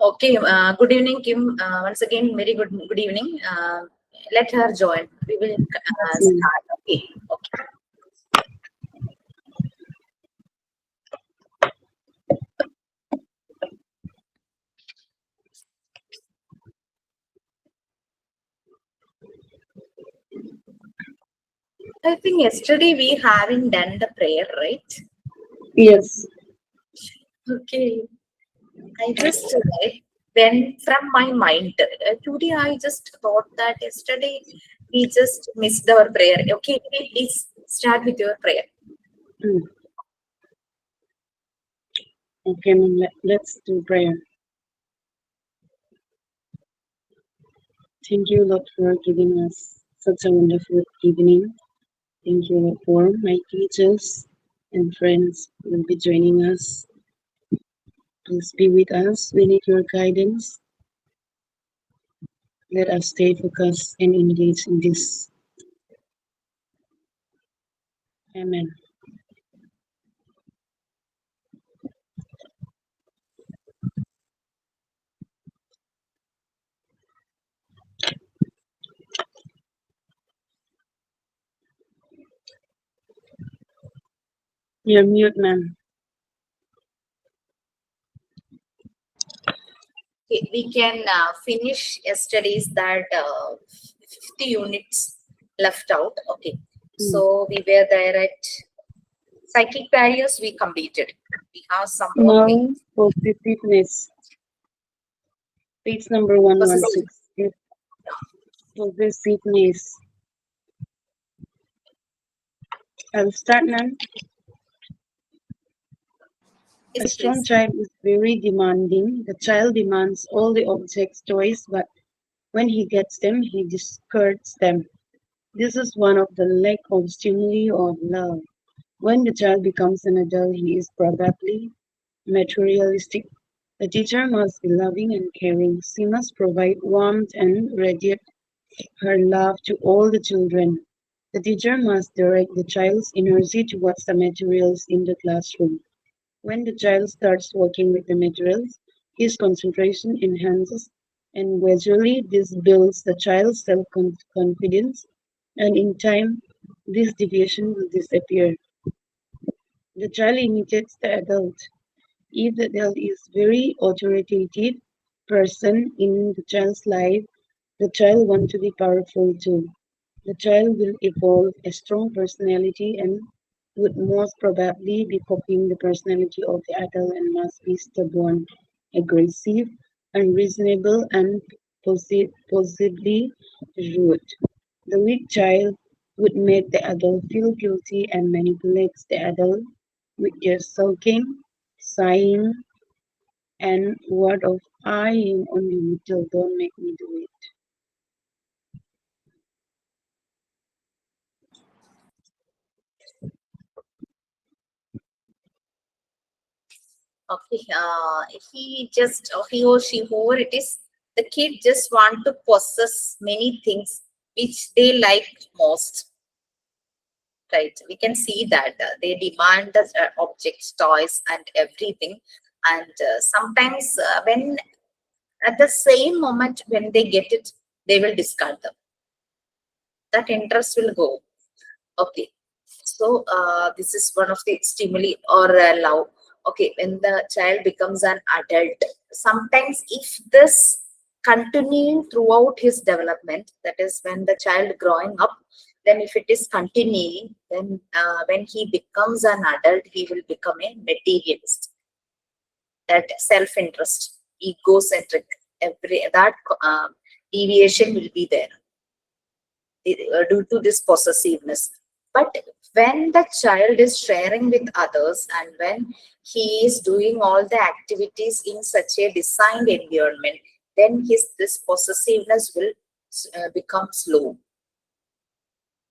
Okay, good evening, Kim. Once again, very good evening. Let her join. We will Yes, ma'am. start. Okay, okay. I think yesterday we haven't done the prayer, right? Yes. Okay. I just went from my mind. Today I just thought that yesterday we just missed our prayer. Okay, please start with your prayer. Mm. Okay, ma'am. Let's do prayer. Thank you, Lord, for giving us such a wonderful evening. Thank you, Lord, for my teachers and friends who will be joining us. Please be with us. We need your guidance. Let us stay focused and engaged in this. Amen. You're mute, ma'am. Okay, we can finish yesterday's that 50 units left out. Okay, Mm. so we were there at cyclic barriers. We completed. We have some more things. Now, possessiveness. Page number Possessive. 116. Yes, possessiveness. I'll start, ma'am. A Yes, strong please. child is very demanding. The child demands all the objects, toys, but when he gets them, he discards them. This is one of the lack of stimuli of love. When the child becomes an adult, he is probably materialistic. The teacher must be loving and caring. She must provide warmth and radiate her love to all the children. The teacher must direct the child's energy towards the materials in the classroom. When the child starts working with the materials, his concentration enhances, and gradually this builds the child's self-confidence, and in time, this deviation will disappear. The child imitates the adult. If the adult is very authoritative person in the child's life, the child wants to be powerful too. The child will evolve a strong personality and would most probably be copying the personality of the adult and must be stubborn, aggressive, unreasonable, and possibly rude. The weak child would make the adult feel guilty and manipulates the adult with their sulking, sighing, and word of I am only little, don't make me do it. Okay, he or she, whoever it is, the kid just want to possess many things which they like most, right? We can see that they demand the objects, toys, and everything. And sometimes, when at the same moment when they get it, they will discard them. That interest will go. Okay. So this is one of the stimuli or love. Okay, when the child becomes an adult, sometimes if this continuing throughout his development, that is when the child growing up, then if it is continuing, then when he becomes an adult, he will become a materialist. That self-interest, egocentric, every that deviation will be there due to this possessiveness. But when the child is sharing with others and when he is doing all the activities in such a designed environment, then his this possessiveness will become slow.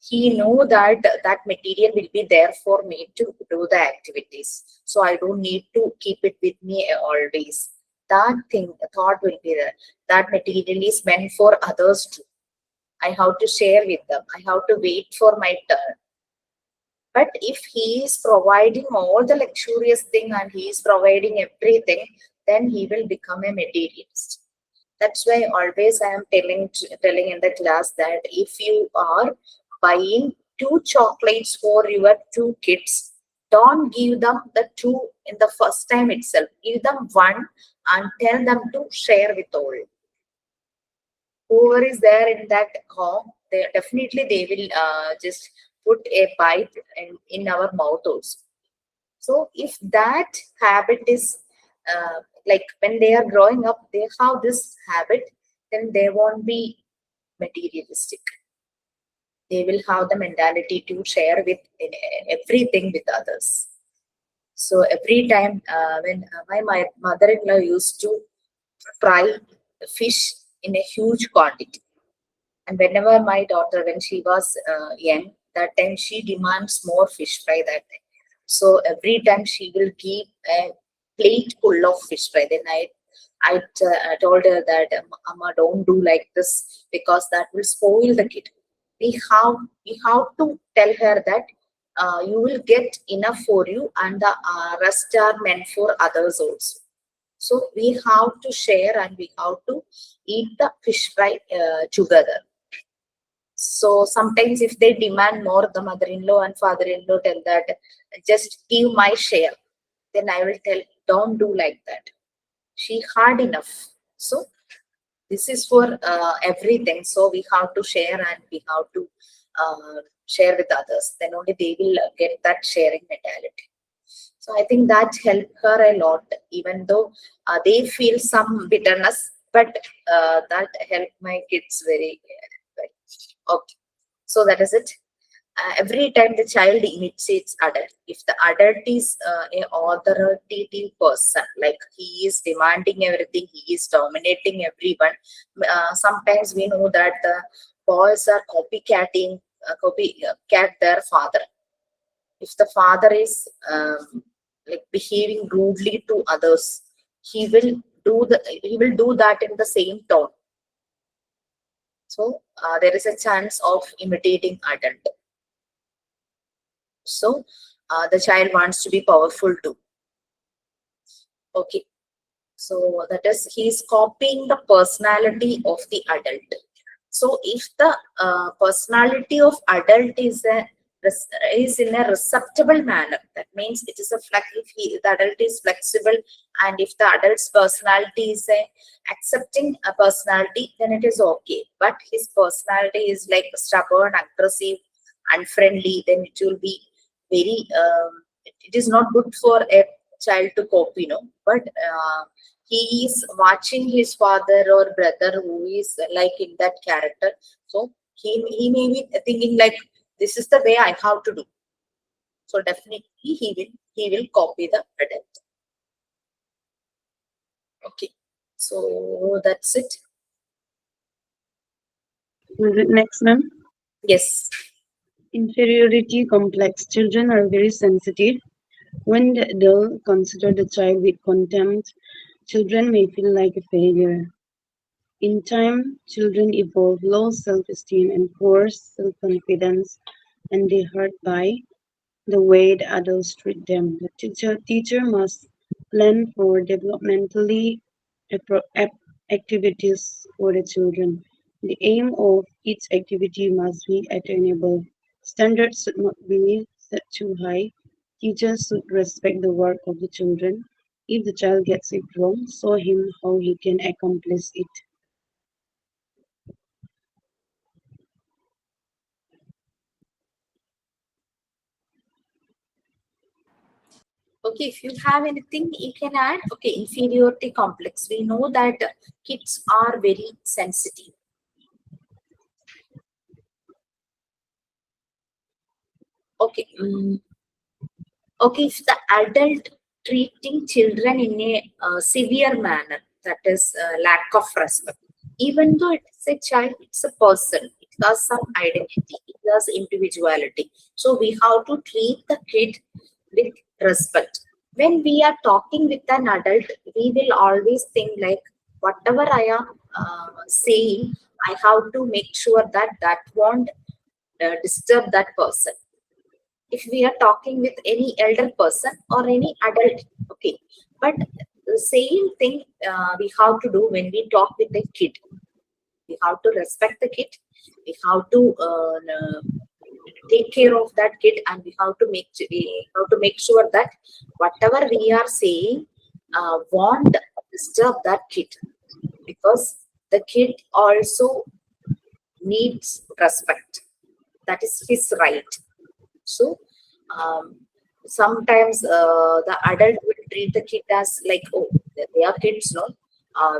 He know that that material will be there for me to do the activities, so I don't need to keep it with me always. That thing, thought will be there. That material is meant for others too. I have to share with them. I have to wait for my turn. But if he is providing all the luxurious thing and he is providing everything, then he will become a materialist. That's why always I am telling in the class that if you are buying two chocolates for your two kids, don't give them the two in the first time itself. Give them one and tell them to share with all. Whoever is there in that home, they will just put a bite in our mouth also. So if that habit is like when they are growing up, they have this habit, then they won't be materialistic. They will have the mentality to share with everything with others. So every time when my mother-in-law used to fry fish in a huge quantity, and whenever my daughter, when she was young, that time she demands more fish fry that time. So every time she will give a plate full of fish fry. Then I told her that Amma, don't do like this because that will spoil the kid. We have to tell her that you will get enough for you, and the rest are meant for others also. So we have to share and we have to eat the fish fry together. So sometimes if they demand more, the mother-in-law and father-in-law tell that just give my share. Then I will tell, don't do like that. She hard enough. So this is for everything. So we have to share and we have to share with others. Then only they will get that sharing mentality. So I think that helped her a lot, even though they feel some bitterness, but that helped my kids very well. Okay, so that is it. Every time the child imitates adult, if the adult is a authoritative person, like he is demanding everything, he is dominating everyone. Sometimes we know that the boys are copycat their father. If the father is like behaving rudely to others, he will do that in the same tone. So there is a chance of imitating adult. So the child wants to be powerful too. Okay, so that is he's copying the personality of the adult. So if the personality of adult is in a receptible manner, that means it is a if the adult is flexible, and if the adult's personality is a accepting a personality, then it is okay. But his personality is like stubborn, aggressive, unfriendly, then it will be very it is not good for a child to copy, but he is watching his father or brother who is like in that character. So he may be thinking like, this is the way I have to do. So definitely he will copy the adult. Okay, so that's it. Is it next, ma'am? Yes. Inferiority complex. Children are very sensitive. When the adult consider the child with contempt, children may feel like a failure. In time, children evolve low self-esteem and poor self-confidence, and they hurt by the way the adults treat them. The teacher must plan for developmentally activities for the children. The aim of each activity must be attainable. Standards should not be set too high. Teachers should respect the work of the children. If the child gets it wrong, show him how he can accomplish it. Okay, if you have anything you can add. Okay, inferiority complex. We know that kids are very sensitive. Okay. Okay, if the adult treating children in a severe manner, that is lack of respect. Even though it's a child, it's a person. It has some identity. It has individuality. So we have to treat the kid with respect. When we are talking with an adult, we will always think like, whatever I am saying, I have to make sure that that won't disturb that person. If we are talking with any elder person or any adult, okay, but the same thing we have to do when we talk with a kid. We have to respect the kid. We have to take care of that kid, and we have to make sure that whatever we are saying won't disturb that kid, because the kid also needs respect. That is his right. So um, sometimes the adult will treat the kid as like, oh, they are kids, no,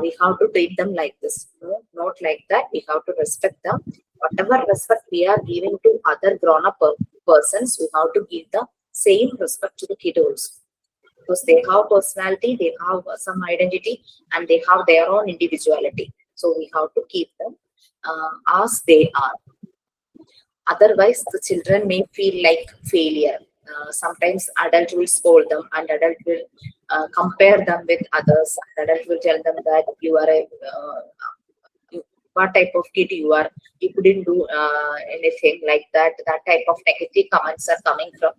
we have to treat them like this. No, not like that. We have to respect them. Whatever respect we are giving to other grown up persons, we have to give the same respect to the kid also, because they have personality, they have some identity, and they have their own individuality. So we have to keep them as they are. Otherwise, the children may feel like failure. Sometimes adult will scold them, and adult will compare them with others. And adult will tell them that you are a what type of kid you are. You couldn't do anything like that. That type of negative comments are coming from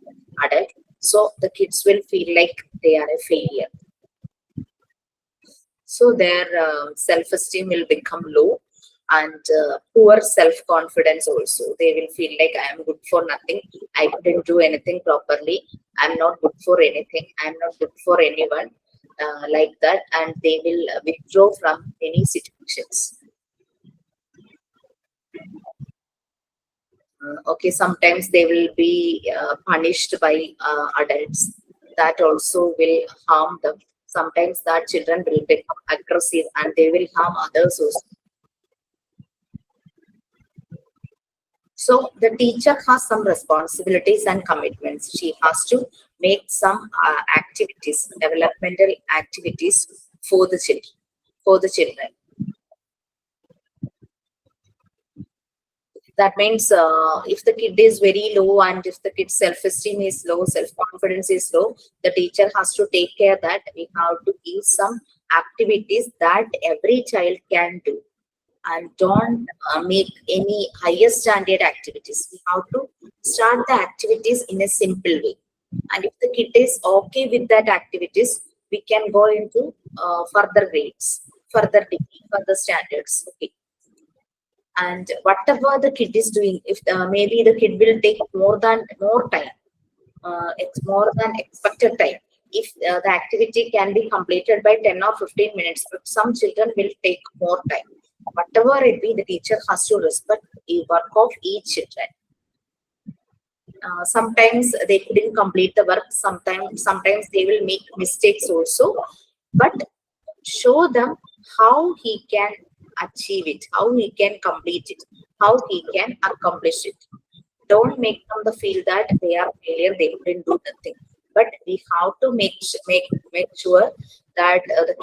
adult. So the kids will feel like they are a failure. So their self-esteem will become low, and poor self-confidence also. They will feel like I am good for nothing. I couldn't do anything properly. I'm not good for anything. I'm not good for anyone. Like that, and they will withdraw from any situations. Okay, sometimes they will be punished by adults. That also will harm them. Sometimes that children will become aggressive, and they will harm others also. So the teacher has some responsibilities and commitments. She has to make some activities, developmental activities for the children. For the children. That means if the kid is very low, and if the kid's self-esteem is low, self-confidence is low, the teacher has to take care that we have to give some activities that every child can do, and don't make any higher standard activities. We have to start the activities in a simple way, and if the kid is okay with that activities, we can go into further grades, further degree, further standards. Okay. And whatever the kid is doing, if maybe the kid will take more time, it's more than expected time. If the activity can be completed by 10 or 15 minutes, but some children will take more time. Whatever it be, the teacher has to respect the work of each children. Sometimes they couldn't complete the work. Sometimes they will make mistakes also, but show them how he can achieve it, how he can complete it, how he can accomplish it. Don't make them the feel that they are failure, they couldn't do nothing. But we have to make sure that the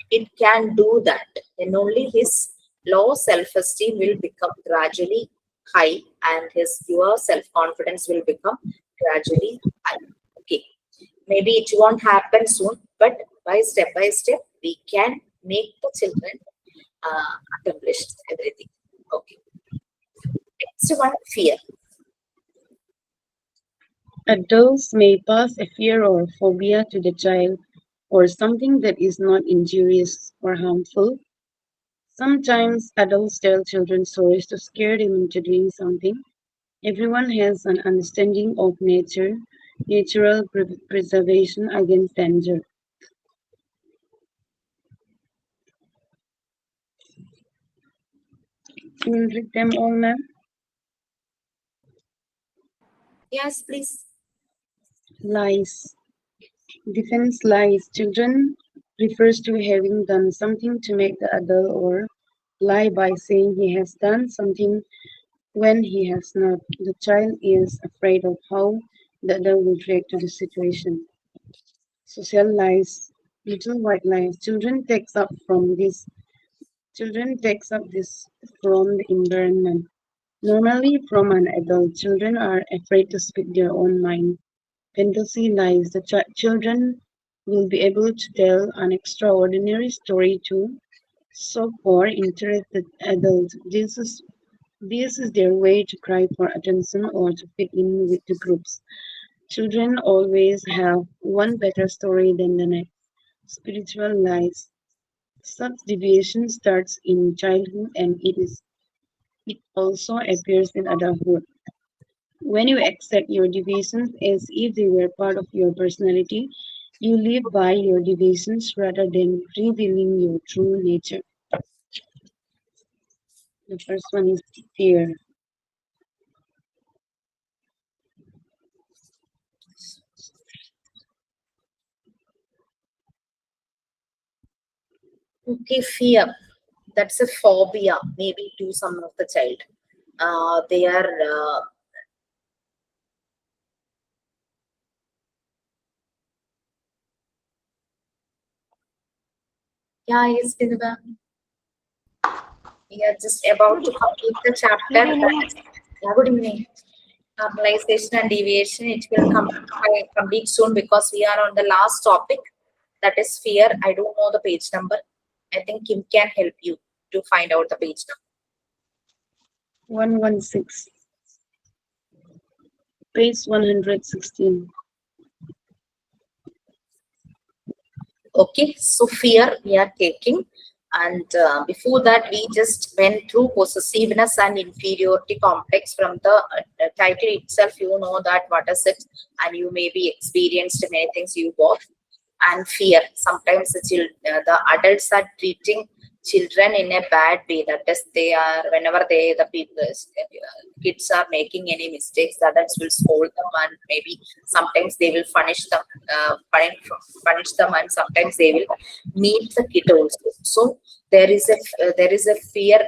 kid can do that. Then only his low self-esteem will become gradually high, and his pure self-confidence will become gradually high. Okay, maybe it won't happen soon, but by step, we can make the children accomplish everything. Okay. Next one, fear. Adults may pass a fear or phobia to the child or something that is not injurious or harmful. Sometimes adults tell children stories to scare them into doing something. Everyone has an understanding of natural preservation against danger. You will read them all, ma'am. Yes, please. Lies. Defense lies. Children refers to having done something to make the adult or lie by saying he has done something when he has not. The child is afraid of how the adult will react to the situation. Social lies. Little white lies. Children takes up this from the environment. Normally from an adult. Children are afraid to speak their own mind. Fantasy lies. The children will be able to tell an extraordinary story to so for interested adults. This is their way to cry for attention or to fit in with the groups. Children always have one better story than the next. Spiritual lies. Such deviation starts in childhood and it also appears in adulthood. When you accept your deviations as if they were part of your personality, you live by your deviations rather than revealing your true nature. The first one is fear. Okay, fear. That's a phobia, maybe to some of the child. They are, yeah, yes, Vidya. We are just about to complete the Good chapter. That evening. is, yeah, good evening. Normalization and deviation. It will complete soon because we are on the last topic. That is fear. I don't know the page number. I think Kim can help you to find out the page number. 116, page 116. Okay, so fear we are taking, and before that we just went through possessiveness and inferiority complex from the title itself. You know that what is it, and you may be experienced many things you both. And fear. Sometimes the adults are treating children in a bad way. That is, they are whenever the people kids are making any mistakes, the adults will scold them and maybe sometimes they will punish them, and sometimes they will meet the kid also. So there is a fear.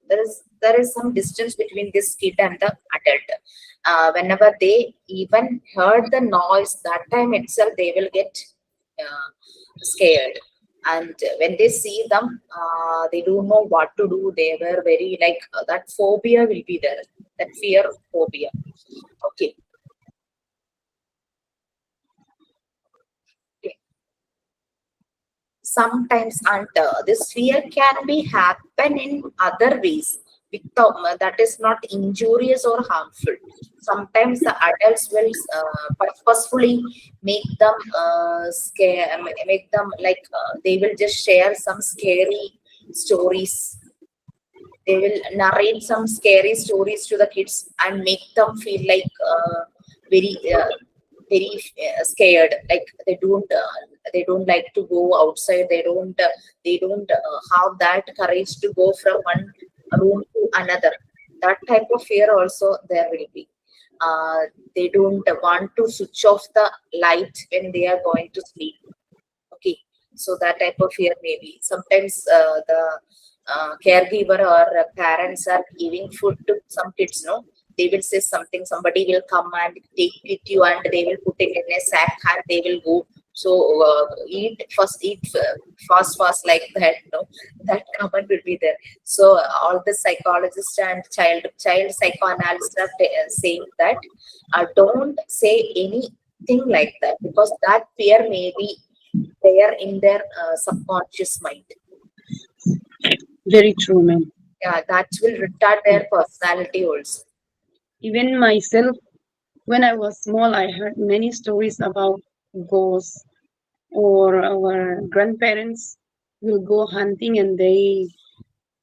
There is some distance between this kid and the adult. Whenever they even heard the noise, that time itself they will get scared. And when they see them, they don't know what to do. They were very like that phobia will be there. That fear phobia. Okay. Okay. Sometimes, and this fear can be happen in other ways without that is not injurious or harmful. Sometimes the adults will purposefully make them scare, make them like they will just share some scary stories. They will narrate some scary stories to the kids and make them feel like very very scared, like they don't like to go outside. They don't have that courage to go from one room to another. That type of fear also there will be. uh, they don't want to switch off the light when they are going to sleep. Okay, so that type of fear maybe. Sometimes the caregiver or parents are giving food to some kids, no? They will say something, somebody will come and take it you and they will put it in a sack and they will go. So eat fast like that, no? That comment will be there. So all the psychologists and child psychoanalysts are saying that don't say anything like that because that fear may be there in their subconscious mind. Very true, ma'am. Yeah, that will retard their personality also. Even myself, when I was small, I heard many stories about ghosts, or our grandparents will go hunting and they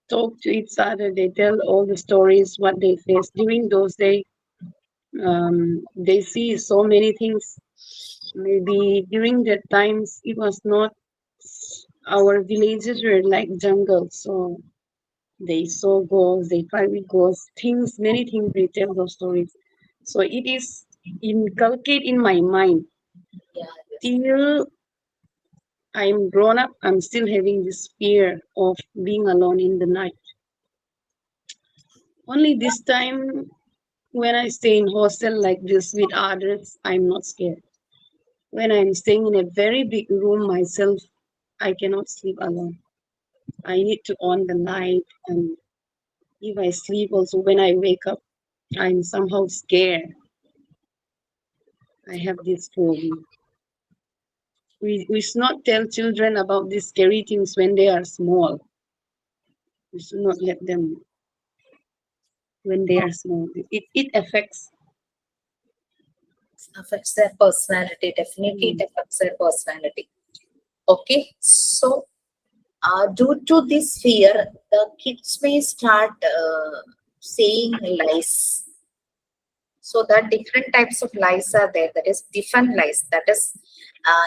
talk to each other. They tell all the stories what they faced during those days. They see so many things. Maybe during that times it was not, our villages were like jungle, so they saw ghosts, they fight with ghosts, things, many things they tell those stories. So it is inculcated in my mind Yeah, yes. till I'm grown up. I'm still having this fear of being alone in the night. Only this time when I stay in hostel like this with others, I'm not scared. When I'm staying in a very big room myself, I cannot sleep alone. I need to on the light, and if I sleep also, when I wake up, I'm somehow scared. I have this phobia. We should not tell children about these scary things when they are small. We should not let them when they are small. It affects. Affects their personality. Definitely, Mm, it affects their personality. Okay, so due to this fear, the kids may start saying lies. So that different types of lies are there. That is different lies. That is,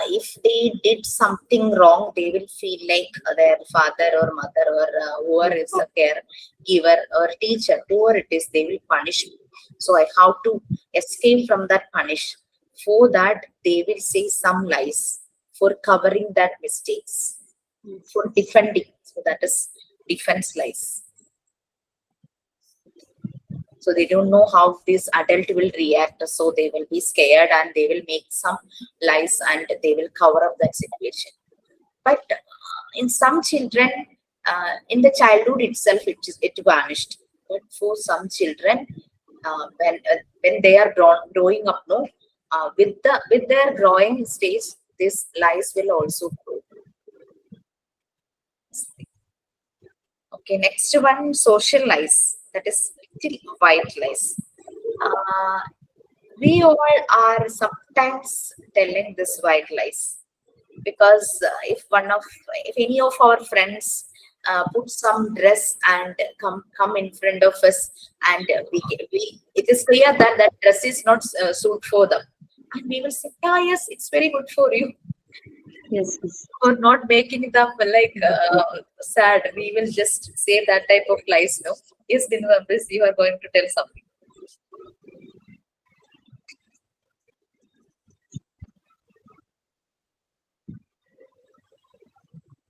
if they did something wrong, they will feel like their father or mother or whoever is a caregiver or teacher, whoever it is, they will punish me. So I have to escape from that punish. For that, they will say some lies for covering that mistakes, Yes. for defending. So that is defense lies. So they don't know how this adult will react, so they will be scared and they will make some lies and they will cover up that situation. But in some children, in the childhood itself, it vanished. But for some children, when they are growing up, no, with their growing stage, these lies will also grow. Okay, next one, social lies. That is little white lies. uh, we all are sometimes telling this white lies, because if any of our friends put some dress and come in front of us, and we it is clear that that dress is not suit for them, and we will say, yeah, yes, it's very good for you, Yes. Yes. or not making them like sad. We will just say that type of lies, no? Yes, this you are going to tell something.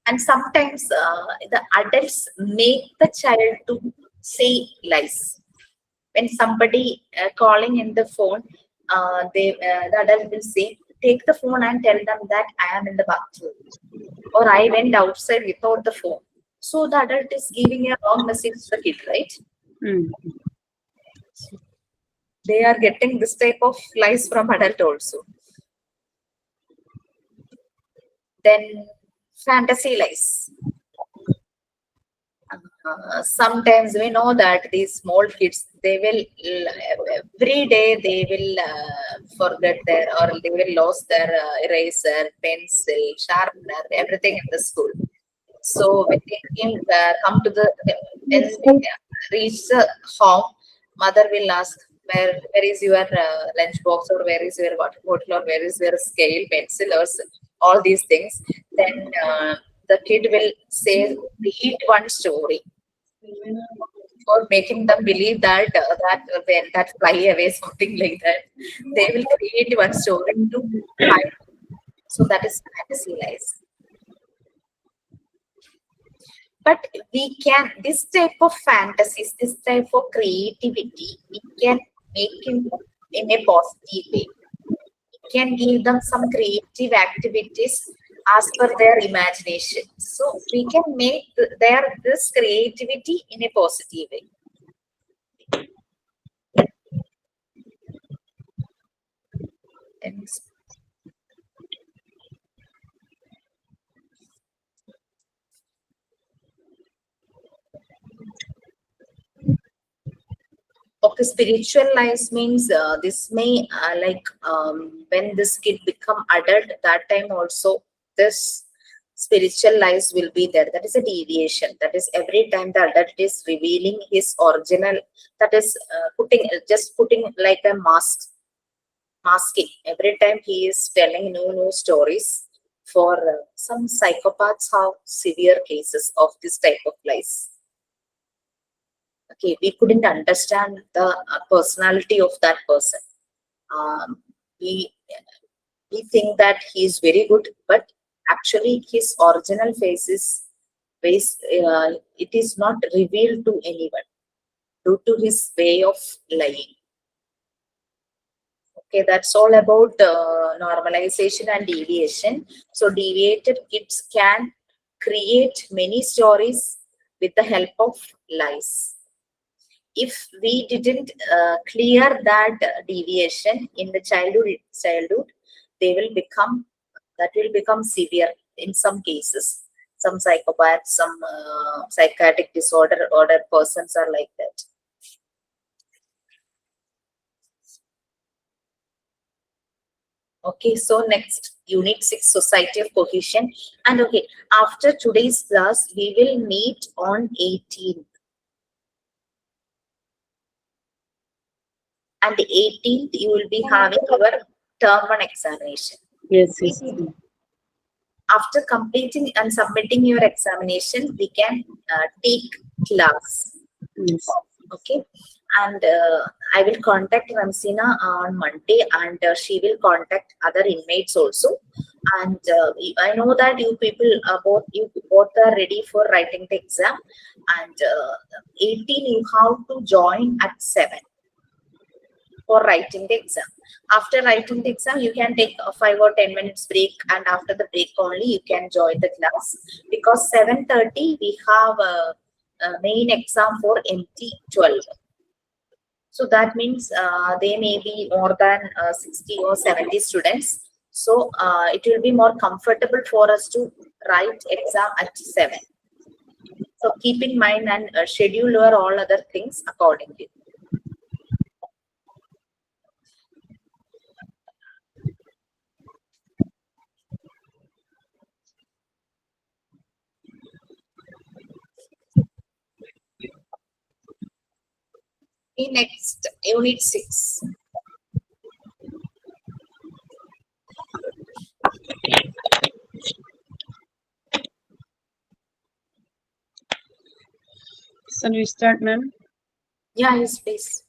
And sometimes the adults make the child to say lies. When somebody calling in the phone, the adult will say, take the phone and tell them that I am in the bathroom, or I went outside without the phone. So the adult is giving a wrong message to the kid, right? Mm. They are getting this type of lies from adult also. Then fantasy lies. Sometimes we know that these small kids, they will every day they will forget their, or they will lose their eraser, pencil, sharpener, everything in the school. So when they come to the, when they reach the home, mother will ask, where is your lunch box, or where is your water bottle, or where is your scale, pencil, or all these things. Then the kid will say, read one story, for making them believe that when that fly away, something like that. They will create one story to hide. So that is fantasy lies. But we can, this type of fantasies, this type of creativity, we can make in a positive way. We can give them some creative activities as per their imagination. So we can make their this creativity in a positive way. And okay, spiritual lives means this may when this kid become adult, that time also this spiritual lives will be there. That is a deviation. That is every time the adult is revealing his original. That is putting like a masking. Every time he is telling new stories. For some psychopaths have severe cases of this type of lies. Okay, we couldn't understand the personality of that person. um, we we think that he is very good, but actually his original face, it is not revealed to anyone due to his way of lying. Okay, that's all about normalization and deviation. So deviated kids can create many stories with the help of lies. If we didn't clear that deviation in the childhood, they will become, that will become severe in some cases. Some psychopaths, some psychiatric disorder order persons are like that. Okay, so next, Unit 6, Society of Cohesion. And okay, after today's class, we will meet on 18th. And the 18th, you will be having your term 1 examination. Yes, yes, ma'am. After completing and submitting your examination, we can take class. Yes. Okay, and I will contact Ramsina on Monday, and she will contact other inmates also. And I know that you people, both are ready for writing the exam. And 18, you have to join at 7 for writing the exam. After writing the exam, you can take a 5 or 10 minutes break, and after the break only you can join the class, because 7:30 we have a main exam for MT12. So that means they may be more than 60 or 70 students. So it will be more comfortable for us to write exam at 7. So keep in mind and schedule your all other things accordingly. In next, Unit 6. So we start, ma'am. Yeah, yes, please.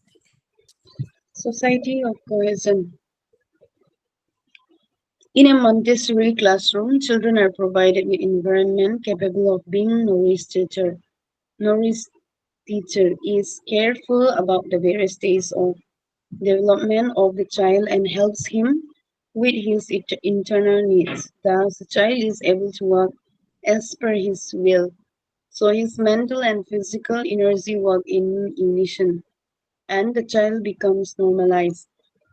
Society of Cohesion. In a Montessori classroom, children are provided with environment capable of being nourished teacher. Nourished teacher is careful about the various stages of development of the child and helps him with his internal needs. Thus, the child is able to work as per his will. So his mental and physical energy work in unison, and the child becomes normalized.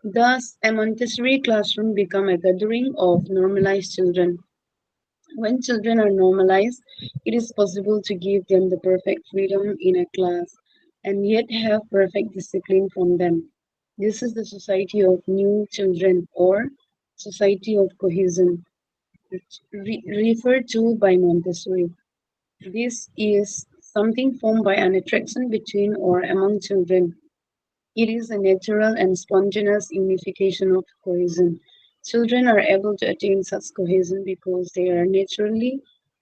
Thus, a Montessori classroom become a gathering of normalized children. When children are normalized, it is possible to give them the perfect freedom in a class and yet have perfect discipline from them. This is the society of new children or society of cohesion, referred to by Montessori. This is something formed by an attraction between or among children. It is a natural and spontaneous unification of cohesion. Children are able to attain such cohesion because they are naturally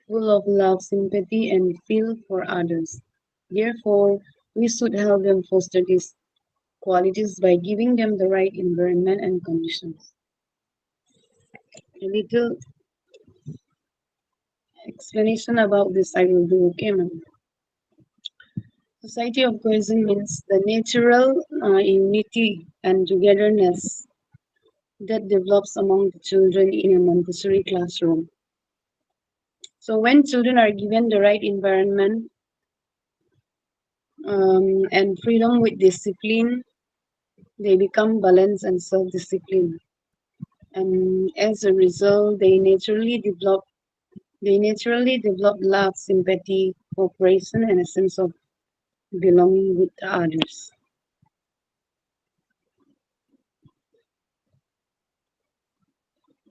full of love, sympathy, and feel for others. Therefore, we should help them foster these qualities by giving them the right environment and conditions. A little explanation about this I will do, okay, ma'am? Society of cohesion means the natural unity and togetherness that develops among the children in a Montessori classroom. So, when children are given the right environment and freedom with discipline, they become balanced and self-disciplined. And as a result, they naturally develop love, sympathy, cooperation, and a sense of belonging with others.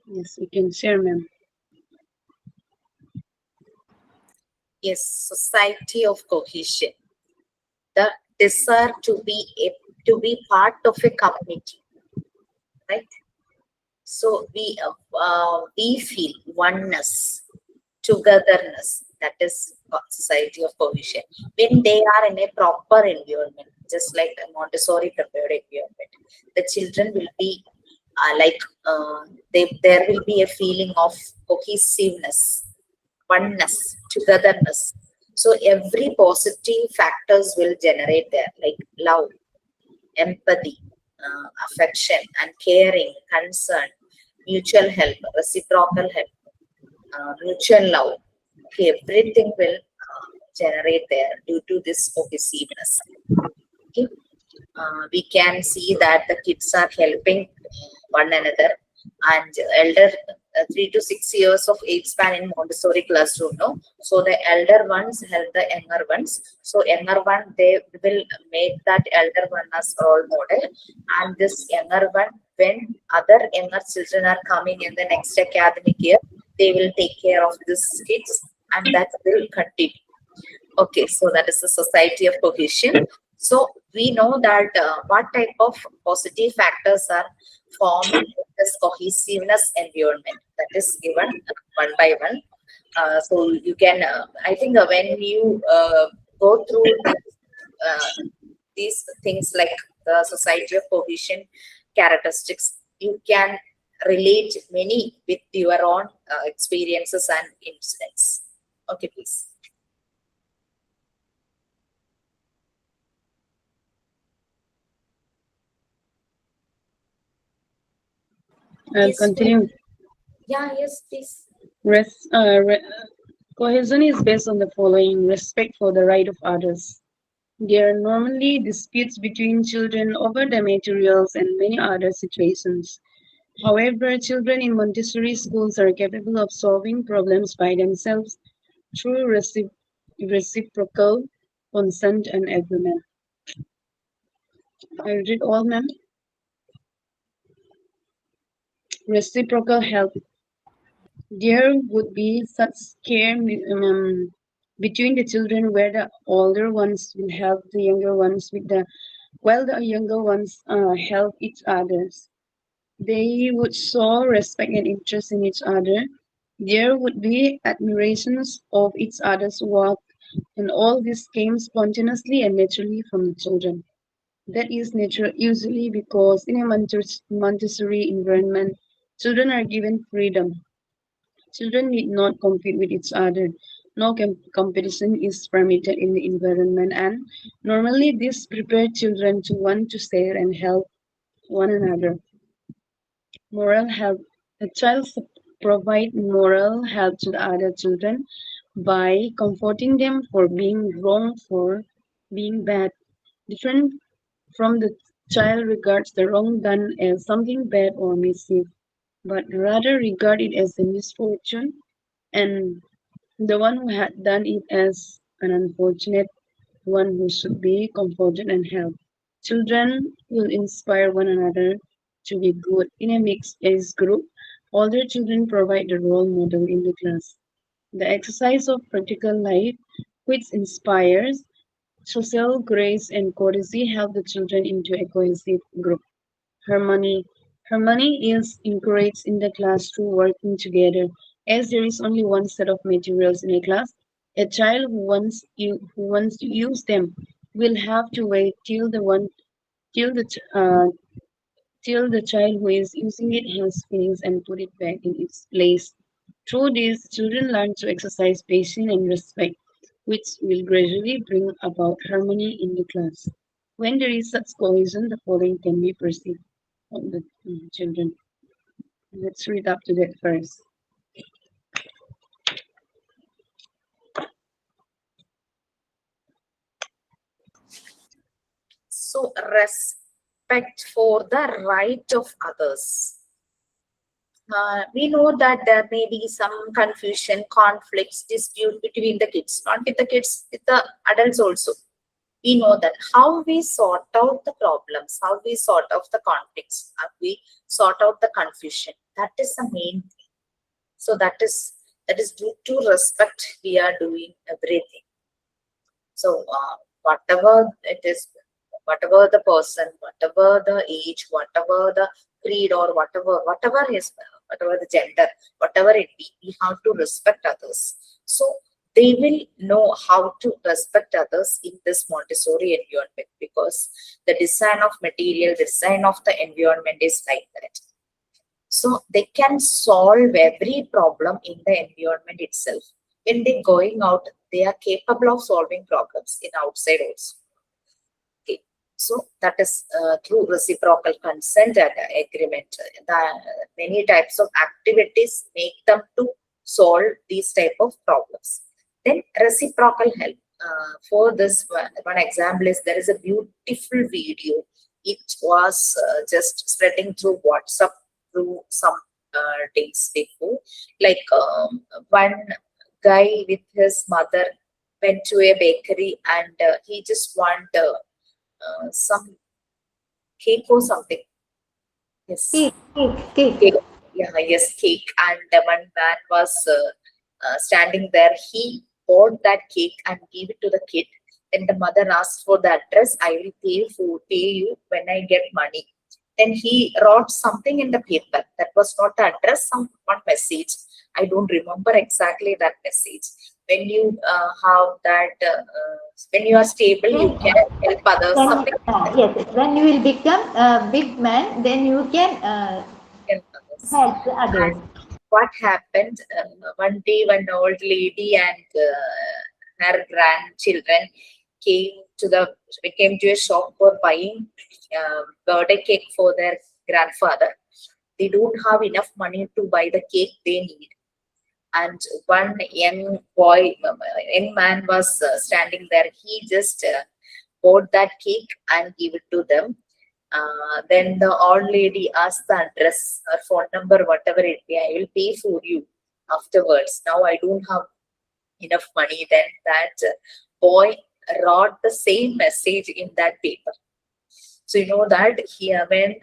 Yes, we can share, ma'am. Yes, society of cohesion. The desire to be part of a community, right? So we feel oneness, togetherness. That is society of cohesion. When they are in a proper environment, just like a Montessori prepared environment, the children will be there will be a feeling of cohesiveness, oneness, togetherness. So every positive factors will generate there, like love, empathy, affection, and caring, concern, mutual help, reciprocal help, mutual love. Okay, everything will generate there due to this cohesiveness. Okay, we can see that the kids are helping one another, and elder 3 to 6 years of age span in Montessori classroom, no? So the elder ones help the younger ones. So younger one, they will make that elder one as role model, and this younger one, when other younger children are coming in the next academic year, they will take care of these kids, and that will continue. Okay, so that is the society of cohesion. So we know that what type of positive factors are forming this cohesiveness environment that is given one by one. So you can, I think when you go through uh, these things like the society of cohesion characteristics, you can relate many with your own experiences and incidents. Okay, please. I'll Yes, continue. yeah, yes, please. Res- uh, re- Cohesion is based on the following: respect for the right of others. There are normally disputes between children over the materials and many other situations. However, children in Montessori schools are capable of solving problems by themselves through reciprocal consent and agreement. I read it all, ma'am. Reciprocal help. There would be such care between the children where the older ones will help the younger ones with the while the younger ones help each others. They would show respect and interest in each other. There would be admirations of each other's work, and all this came spontaneously and naturally from the children. That is natural usually because in a Montessori environment, children are given freedom. Children need not compete with each other. No competition is permitted in the environment, and normally this prepares children to want to share and help one another. Moral help. The child provide moral help to the other children by comforting them for being wrong, for being bad. Different from the child regards the wrong done as something bad or mischief, but rather regard it as a misfortune, and the one who had done it as an unfortunate one who should be comforted and helped. Children will inspire one another to be good. In a mixed age group, older children provide the role model in the class. The exercise of practical life, which inspires social grace and courtesy, help the children into a cohesive group. Harmony. Harmony is encouraged in the class through working together. As there is only one set of materials in a class, a child who wants to use them will have to wait till the ch- uh, till the child who is using it has finished and put it back in its place. Through this, children learn to exercise patience and respect, which will gradually bring about harmony in the class. When there is such cohesion, the following can be perceived of the children. Let's read up to that first. So respect for the right of others. We know that there may be some confusion, conflicts, dispute between the kids, not with the kids, with the adults also. We know that how we sort out the problems, how we sort out the conflicts, how we sort out the confusion. That is the main thing. So that is due to respect we are doing everything. So whatever it is, whatever the person, whatever the age, whatever the creed, or whatever his, whatever the gender, whatever it be, we have to respect others. So they will know how to respect others in this Montessori environment, because the design of material, design of the environment is like that. So they can solve every problem in the environment itself. When they're going out, they are capable of solving problems in outside also. Okay. So that is through reciprocal consent and agreement. The many types of activities make them to solve these type of problems. Then reciprocal help. For this one example is, there is a beautiful video. It was just spreading through WhatsApp through some days before. Like one guy with his mother went to a bakery and he just want some cake or something. Yes, Cake, cake, cake. cake. Yeah, yes, cake. And one man was standing there. He bought that cake and gave it to the kid. Then the mother asked for the address. I will pay you when I get money. Then he wrote something in the paper. That was not the address, some one message. I don't remember exactly that message. When you have that, when you are stable, When, you can help others. Something like that. yes, yes. When you will become a big man, then you can Help others. help the others. What happened one day, one old lady and her grandchildren came to the came to a shop for buying birthday cake for their grandfather. They don't have enough money to buy the cake they need, and one young man was standing there. He just bought that cake and give it to them. Then the old lady asked the address or phone number, whatever it be. I will pay for you afterwards. Now I don't have enough money. Then that boy wrote the same message in that paper. So you know that here when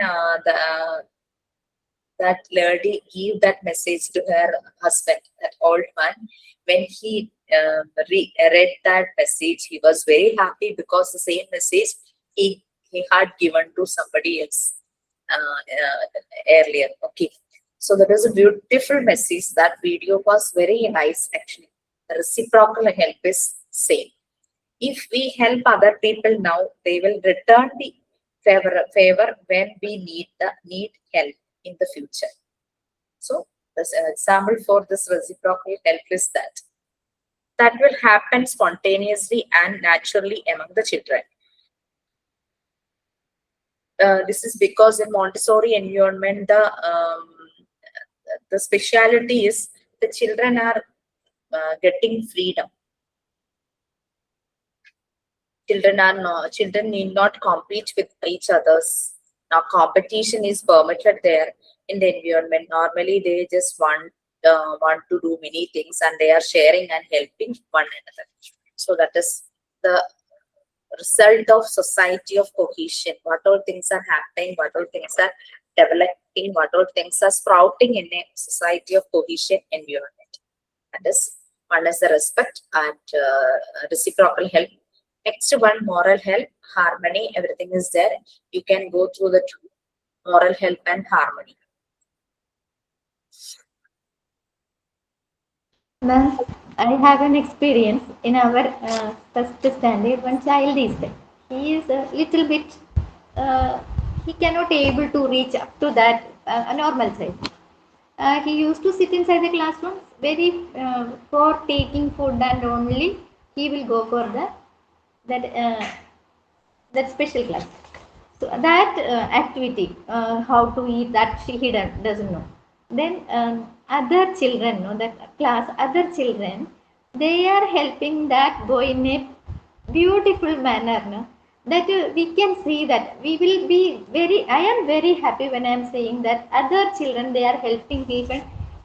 that lady gave that message to her husband, that old man, when he read that message, he was very happy because the same message he had given to somebody else earlier. Okay, so that was a beautiful message. That video was very nice actually. The reciprocal help is same. If we help other people now, they will return the favor when we need help in the future. So the example for this reciprocal help is that will happen spontaneously and naturally among the children. This is because in Montessori environment, the speciality is the children are getting freedom. Children need not compete with each others. Now competition is permitted there in the environment. Normally they just want to do many things and they are sharing and helping one another. So that is the result of society of cohesion. What all things are happening, what all things are developing, what all things are sprouting in a society of cohesion environment. That is one is the respect and reciprocal help. Next one, moral help, harmony, everything is there. You can go through the two, moral help and harmony. Ma'am, I have an experience in our first standard. One child is there. He is a little bit. Uh, he cannot able to reach up to that a normal size. He used to sit inside the classroom very for taking food and only he will go for the that special class. So that activity, how to eat, that he doesn't know. Then other children, no, that class, other children, they are helping that boy in a beautiful manner. No? That we can see that we will be very. I am very happy when I am saying that other children they are helping even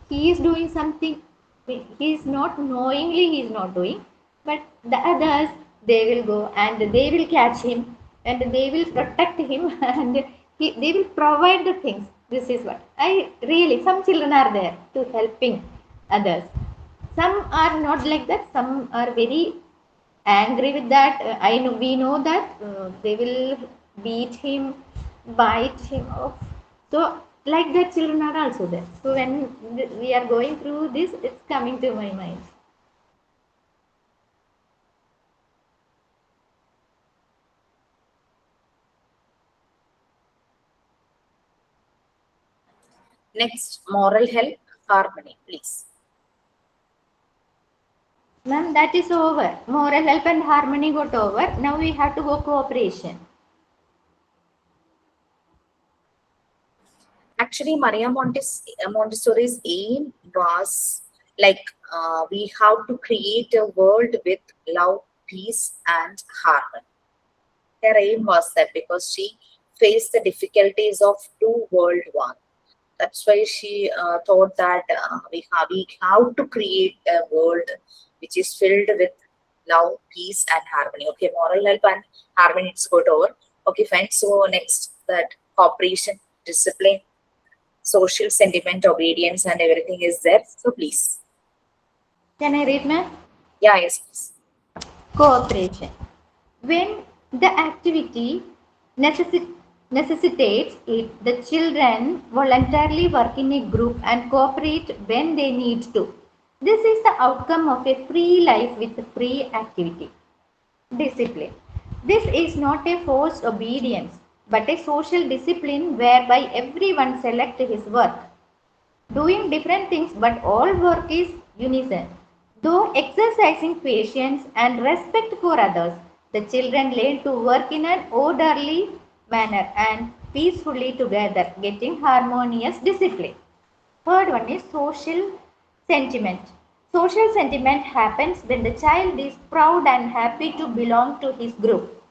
he is doing something he is not knowingly he is not doing, but the others they will go and they will catch him and they will protect him and they will provide the things. This is what I really, some children are there to helping others, some are not like that, some are very angry with that. I know, we know that they will beat him, bite him off. So like that children are also there. So when we are going through this, it's coming to my mind. Next, moral help, harmony, please. Ma'am, that is over. Moral help and harmony got over. Now we have to go cooperation. Actually, Montessori's aim was like we have to create a world with love, peace, and harmony. Her aim was that because she faced the difficulties of two world war. That's why she thought that we have to create a world which is filled with love, peace, and harmony. Okay, moral help and harmony. It's good over. Okay, fine. So next, that cooperation, discipline, social sentiment, obedience, and everything is there. So please, Can I read, ma'am? yeah, yes, please. Cooperation. When the activity necessitates it, the children voluntarily work in a group and cooperate when they need to. This is the outcome of a free life with free activity. Discipline. This is not a forced obedience, but a social discipline whereby everyone selects his work, doing different things, but all work is unison. Though exercising patience and respect for others, the children learn to work in an orderly manner and peacefully together, getting harmonious discipline. Third one is social sentiment. Social sentiment happens when the child is proud and happy to belong to his group.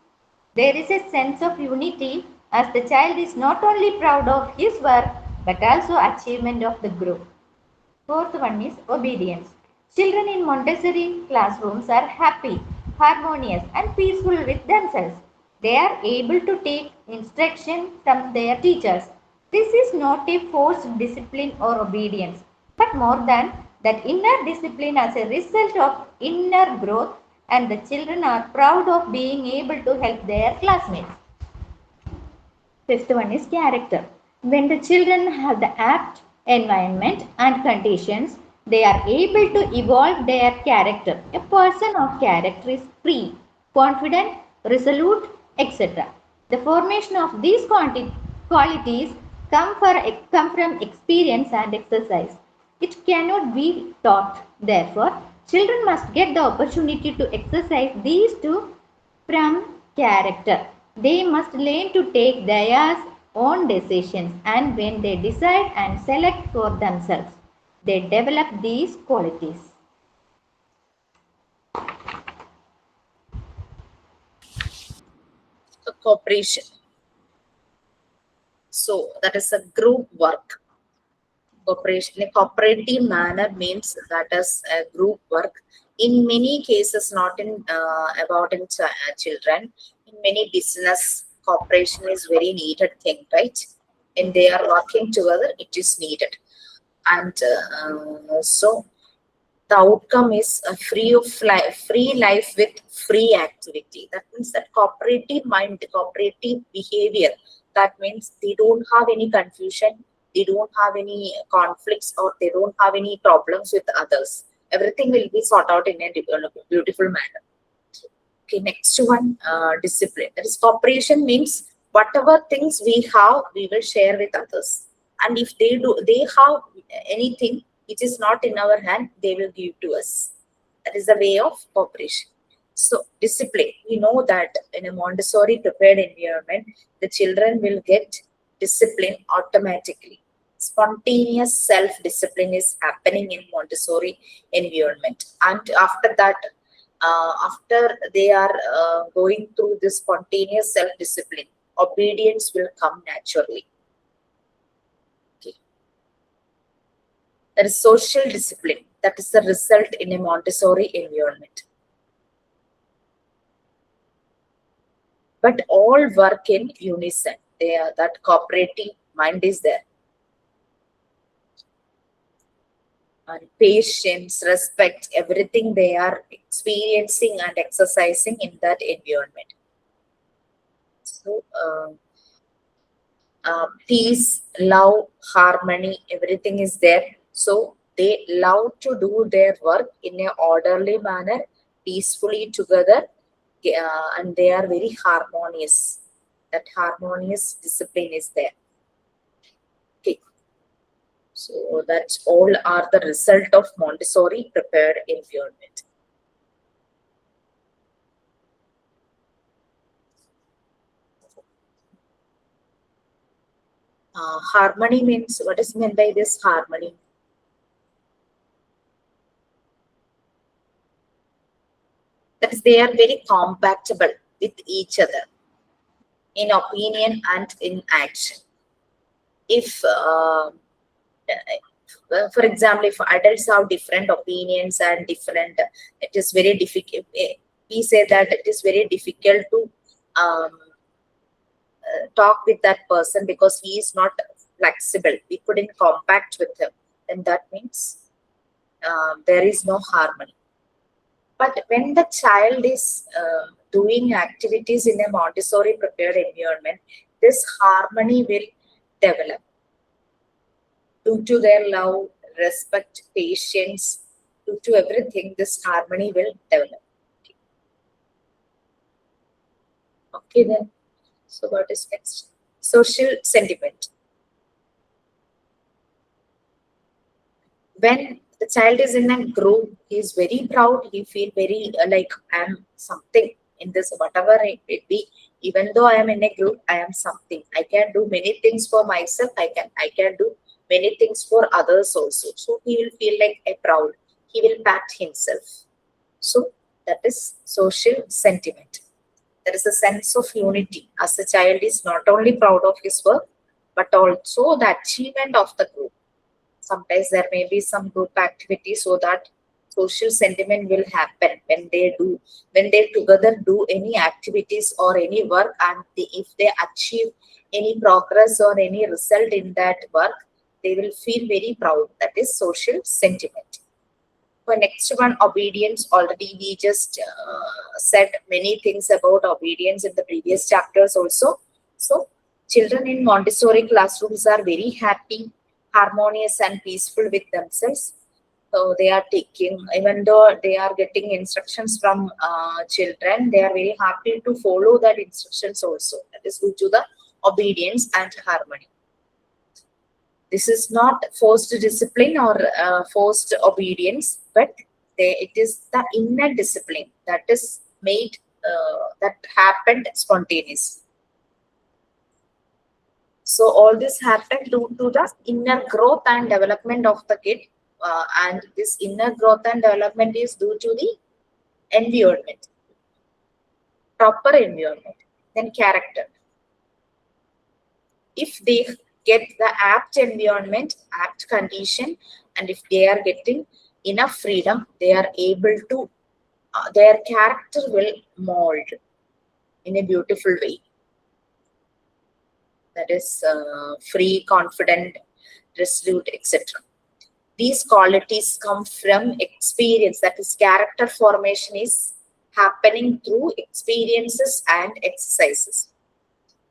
There is a sense of unity as the child is not only proud of his work but also achievement of the group. Fourth one is obedience. Children in Montessori classrooms are happy, harmonious, and peaceful with themselves. They are able to take instruction from their teachers. This is not a forced discipline or obedience, but more than that inner discipline as a result of inner growth, and the children are proud of being able to help their classmates. Fifth one is character. When the children have the apt environment and conditions, they are able to evolve their character. A person of character is free, confident, resolute, etc. The formation of these qualities come from experience and exercise. It cannot be taught. Therefore, children must get the opportunity to exercise these two from character. They must learn to take their own decisions, and when they decide and select for themselves, they develop these qualities. So cooperation. So that is a group work. Cooperation in a cooperative manner means that is a group work. In many cases, not in about in children. In many business, cooperation is very needed thing, right? When they are working together, it is needed, and so the outcome is a free life with free activity. That means that cooperative mind, cooperative behavior. That means they don't have any confusion, they don't have any conflicts, or they don't have any problems with others. Everything will be sorted out in a beautiful manner. Okay, next one, discipline. That is, cooperation means whatever things we have, we will share with others. And if they have anything which is not in our hand, they will give to us. That is the way of cooperation. So, discipline. We know that in a Montessori prepared environment, the children will get discipline automatically. Spontaneous self-discipline is happening in Montessori environment. And after that, after they are going through this spontaneous self-discipline, obedience will come naturally. Okay. That is social discipline. That is the result in a Montessori environment. But all work in unison. They are, that cooperative mind is there. And patience, respect, everything they are experiencing and exercising in that environment. So, peace, love, harmony, everything is there. So, they love to do their work in an orderly manner, peacefully together, and they are very harmonious. That harmonious discipline is there. Okay. So that's all are the result of Montessori prepared environment. Harmony means, what is meant by this harmony? That is, they are very compatible with each other in opinion and in action. If For example, if adults have different opinions and different, it is very difficult. We say that it is very difficult to um, talk with that person because he is not flexible. We couldn't compact with him. Then that means there is no harmony. But when the child is doing activities in a Montessori prepared environment, this harmony will develop due to their love, respect, patience, due to everything. This harmony will develop. Okay, then. So, what is next? Social sentiment. When the child is in a group, he is very proud. He feel very like I am something in this, whatever it may be. Even though I am in a group, I am something. I can do many things for myself. I can do many things for others also. So he will feel like a proud. He will pat himself. So that is social sentiment. There is a sense of unity as a child is not only proud of his work, but also the achievement of the group. Sometimes there may be some group activity so that social sentiment will happen when they together do any activities or any work, and if they achieve any progress or any result in that work, they will feel very proud. That is social sentiment. For next one, obedience. Already we just said many things about obedience in the previous chapters also. So children in Montessori classrooms are very happy, harmonious and peaceful with themselves. So they are taking, even though they are getting instructions from children, they are very happy to follow that instructions also. That is due to the obedience and harmony. This is not forced discipline or forced obedience, but it is the inner discipline that is made, that happened spontaneously. So all this happened due to the inner growth and development of the kid, and this inner growth and development is due to the environment, proper environment. Then character. If they get the apt environment, apt condition, and if they are getting enough freedom, they are able to, their character will mold in a beautiful way. That is free, confident, resolute, etc. These qualities come from experience. That is, character formation is happening through experiences and exercises.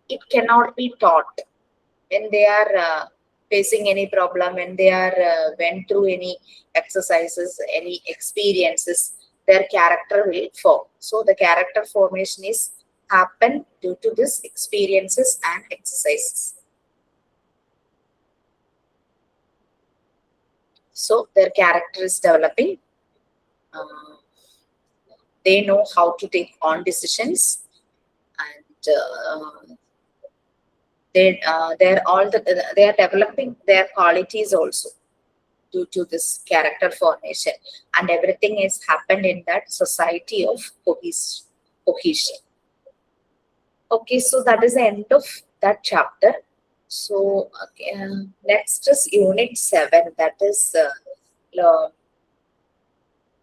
It cannot be taught. When they are facing any problem, when they are went through any exercises, any experiences, their character will form. So the character formation is happen due to this experiences and exercises. So their character is developing. They know how to take on decisions, and they are developing their qualities also due to this character formation, and everything is happened in that society of cohesion. Okay, so that is the end of that chapter. So okay, next is unit 7, that is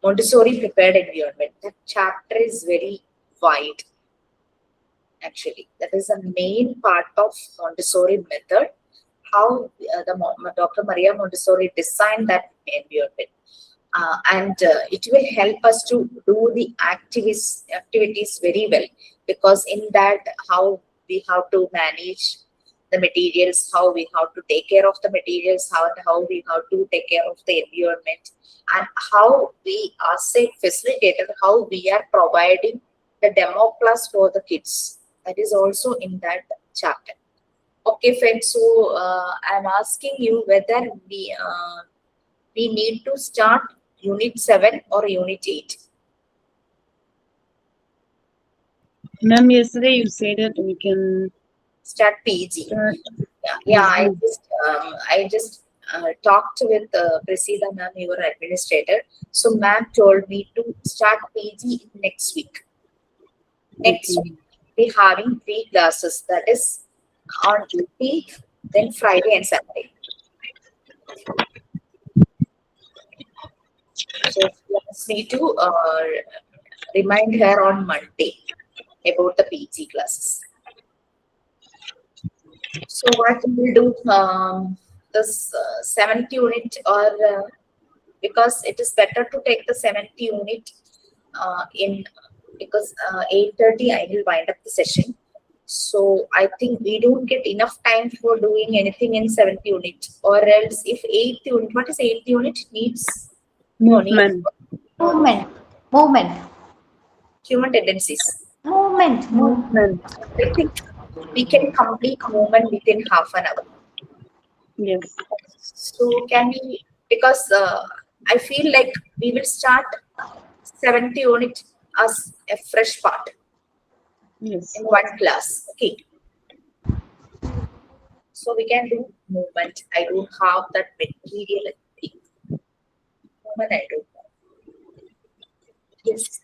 Montessori prepared environment. That chapter is very wide. Actually, that is the main part of Montessori method. How Dr. Maria Montessori designed that environment, and it will help us to do the activities very well, because in that, how we have to manage the materials, how we have to take care of the materials, how we have to take care of the environment, and how we as a facilitator, how we are providing the demo class for the kids. That is also in that chapter. Okay, friends. So I'm asking you whether we need to start unit 7 or unit 8. Ma'am, yesterday you said that we can Start PG. start. Yeah. I just talked with Presida ma'am, your administrator. So ma'am told me to start PG next week. Next Okay. week we having 3 classes. That is on week, then Friday and Saturday. So she wants me to remind her on Monday about the PG classes. So what we will do, this seventh unit, or because it is better to take the seventh unit in, because 8:30 I will wind up the session. So I think we don't get enough time for doing anything in seventh unit, or else if eighth unit, what is eighth unit needs? No need Movement. Movement, movement, human tendencies. movement. Movement. I think we can complete movement within half an hour. Yes. So can we, because I feel like we will start 70 unit as a fresh part Yes. in one class. Okay. So we can do movement. I don't have that material. I think. Movement I don't know. Yes.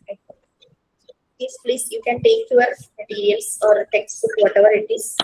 Yes, please, you can take your materials or textbook, whatever it is.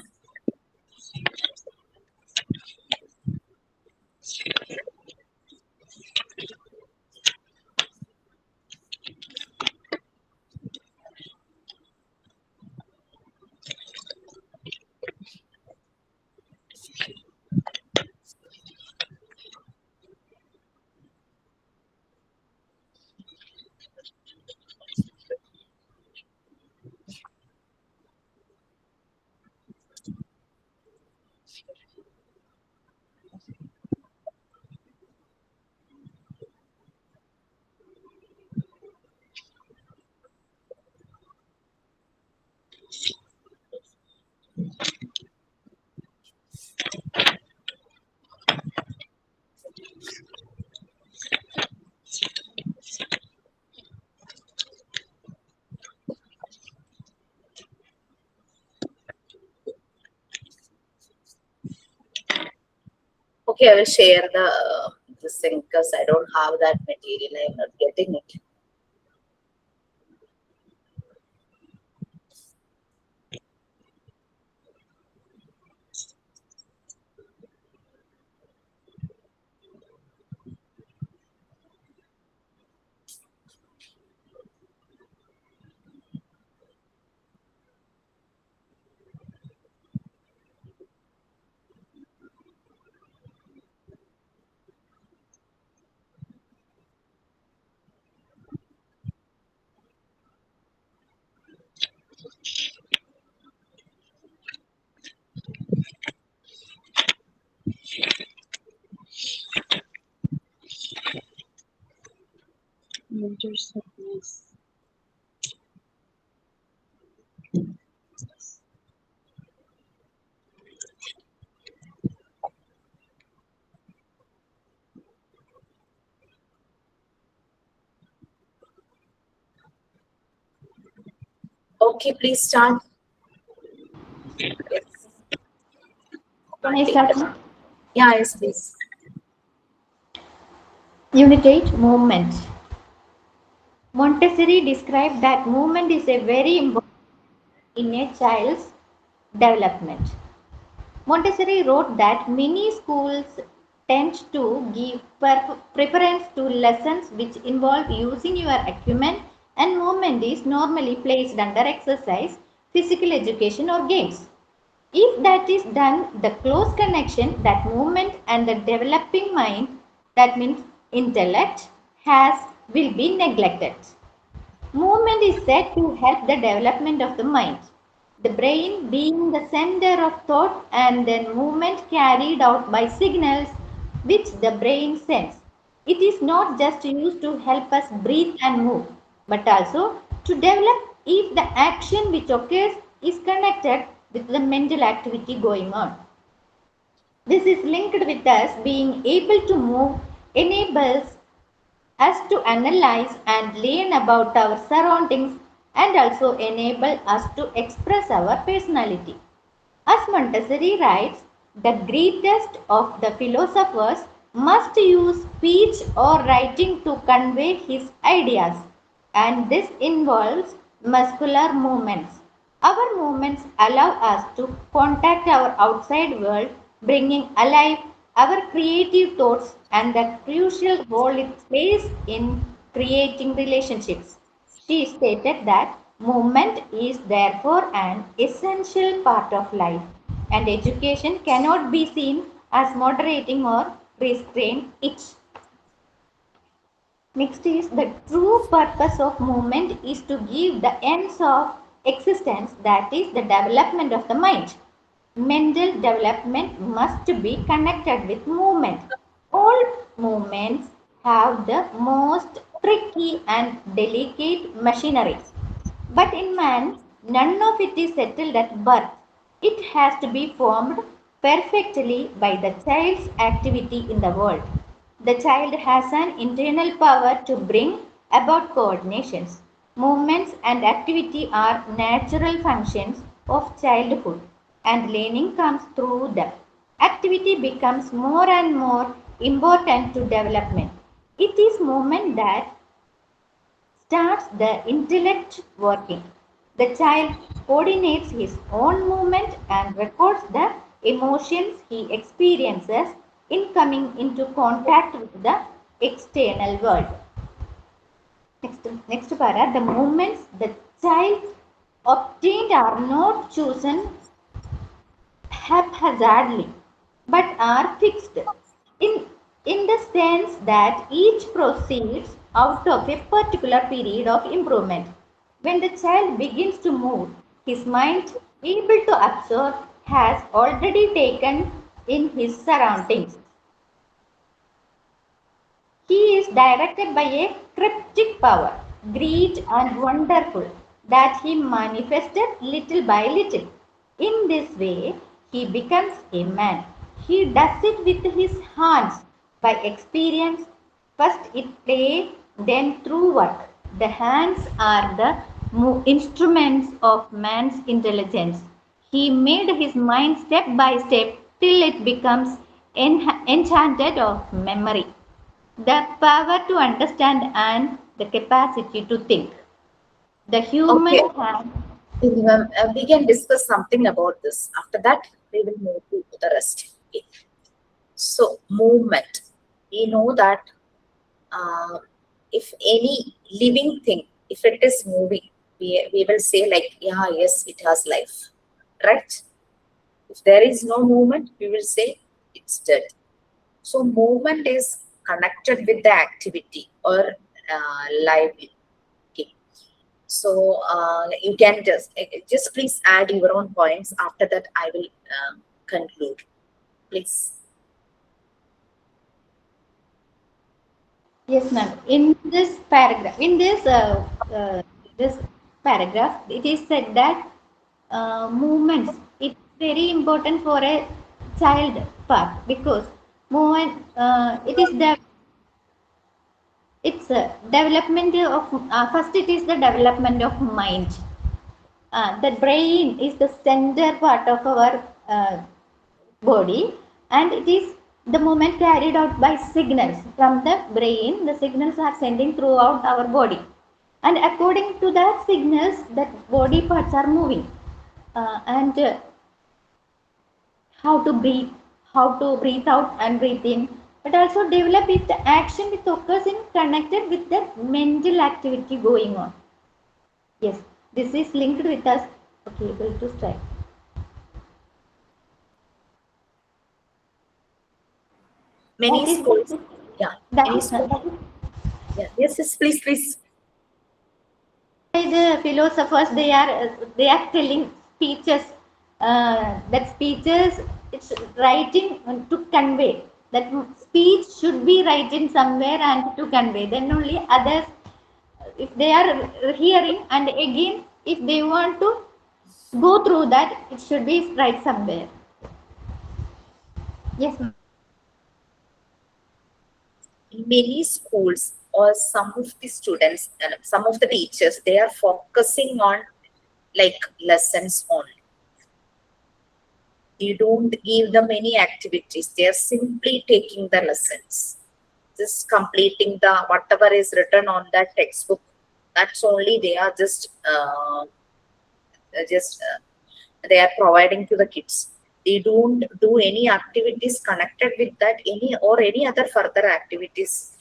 Okay, I will share the thing because I don't have that material. I am not getting it. Major sadness. Okay, please start. Yes. Can I Take start the, now? yeah, yes, please. Unit 8, movement. Montessori described that movement is a very important in a child's development. Montessori wrote that many schools tend to give preference to lessons which involve using your acumen, and movement is normally placed under exercise, physical education, or games. If that is done, the close connection that movement and the developing mind, that means intellect, has will be neglected. Movement is said to help the development of the mind, the brain being the center of thought, and then movement carried out by signals which the brain sends. It is not just used to help us breathe and move, but also to develop if the action which occurs is connected with the mental activity going on. This is linked with us being able to move, enables us to analyze and learn about our surroundings, and also enable us to express our personality. As Montessori writes, the greatest of the philosophers must use speech or writing to convey his ideas, and this involves muscular movements. Our movements allow us to contact our outside world, bringing alive our creative thoughts, and the crucial role it plays in creating relationships. She stated that movement is therefore an essential part of life, and education cannot be seen as moderating or restraining it. Next is the true purpose of movement is to give the ends of existence, that is the development of the mind. Mental development must be connected with movement. All movements have the most tricky and delicate machinery. But in man, none of it is settled at birth. It has to be formed perfectly by the child's activity in the world. The child has an internal power to bring about coordinations. Movements and activity are natural functions of childhood, and learning comes through them. Activity becomes more and more important to development. It is movement that starts the intellect working. The child coordinates his own movement and records the emotions he experiences in coming into contact with the external world. Next para, the movements the child obtained are not chosen haphazardly, but are fixed in, in the sense that each proceeds out of a particular period of improvement. When the child begins to move, his mind, able to absorb, has already taken in his surroundings. He is directed by a cryptic power, great and wonderful, that he manifested little by little. In this way, he becomes a man. He does it with his hands by experience. First it play, then through work. The hands are the instruments of man's intelligence. He made his mind step by step till it becomes enchanted of memory, the power to understand and the capacity to think. The Okay, human hand. we can discuss something about this. After that, we will move to the rest. Okay. So, movement. We know that uh, if any living thing, if it is moving, we will say like, yeah, yes, it has life, right? If there is no movement, we will say it's dead. So, movement is connected with the activity or live. Okay. So you can just please add your own points. After that, I will conclude. Please. Yes, ma'am. In this paragraph, this paragraph, it is said that movements. It's very important for a child part because movement. It is the it's a development of first. It is the development of mind. The brain is the center part of our body, and it is the movement carried out by signals from the brain. The signals are sending throughout our body, and according to that signals, that body parts are moving, and how to breathe out and breathe in, but also develop it the action which occurs in connected with the mental activity going on. Yes, this is linked with us. Okay, able to strike. Many That is schools, yeah, that many is schools, that is yeah, yes, yes, please, please. why the philosophers they are telling speeches, that speeches it's writing to convey that speech should be written somewhere and to convey, then only others, if they are hearing, and again if they want to go through that, it should be right somewhere. Yes, ma'am. In many schools, or some of the students and some of the teachers, they are focusing on like lessons only. They don't give them any activities. They are simply taking the lessons, just completing the whatever is written on that textbook. That's only they are just they are providing to the kids. They don't do any activities connected with that, any other further activities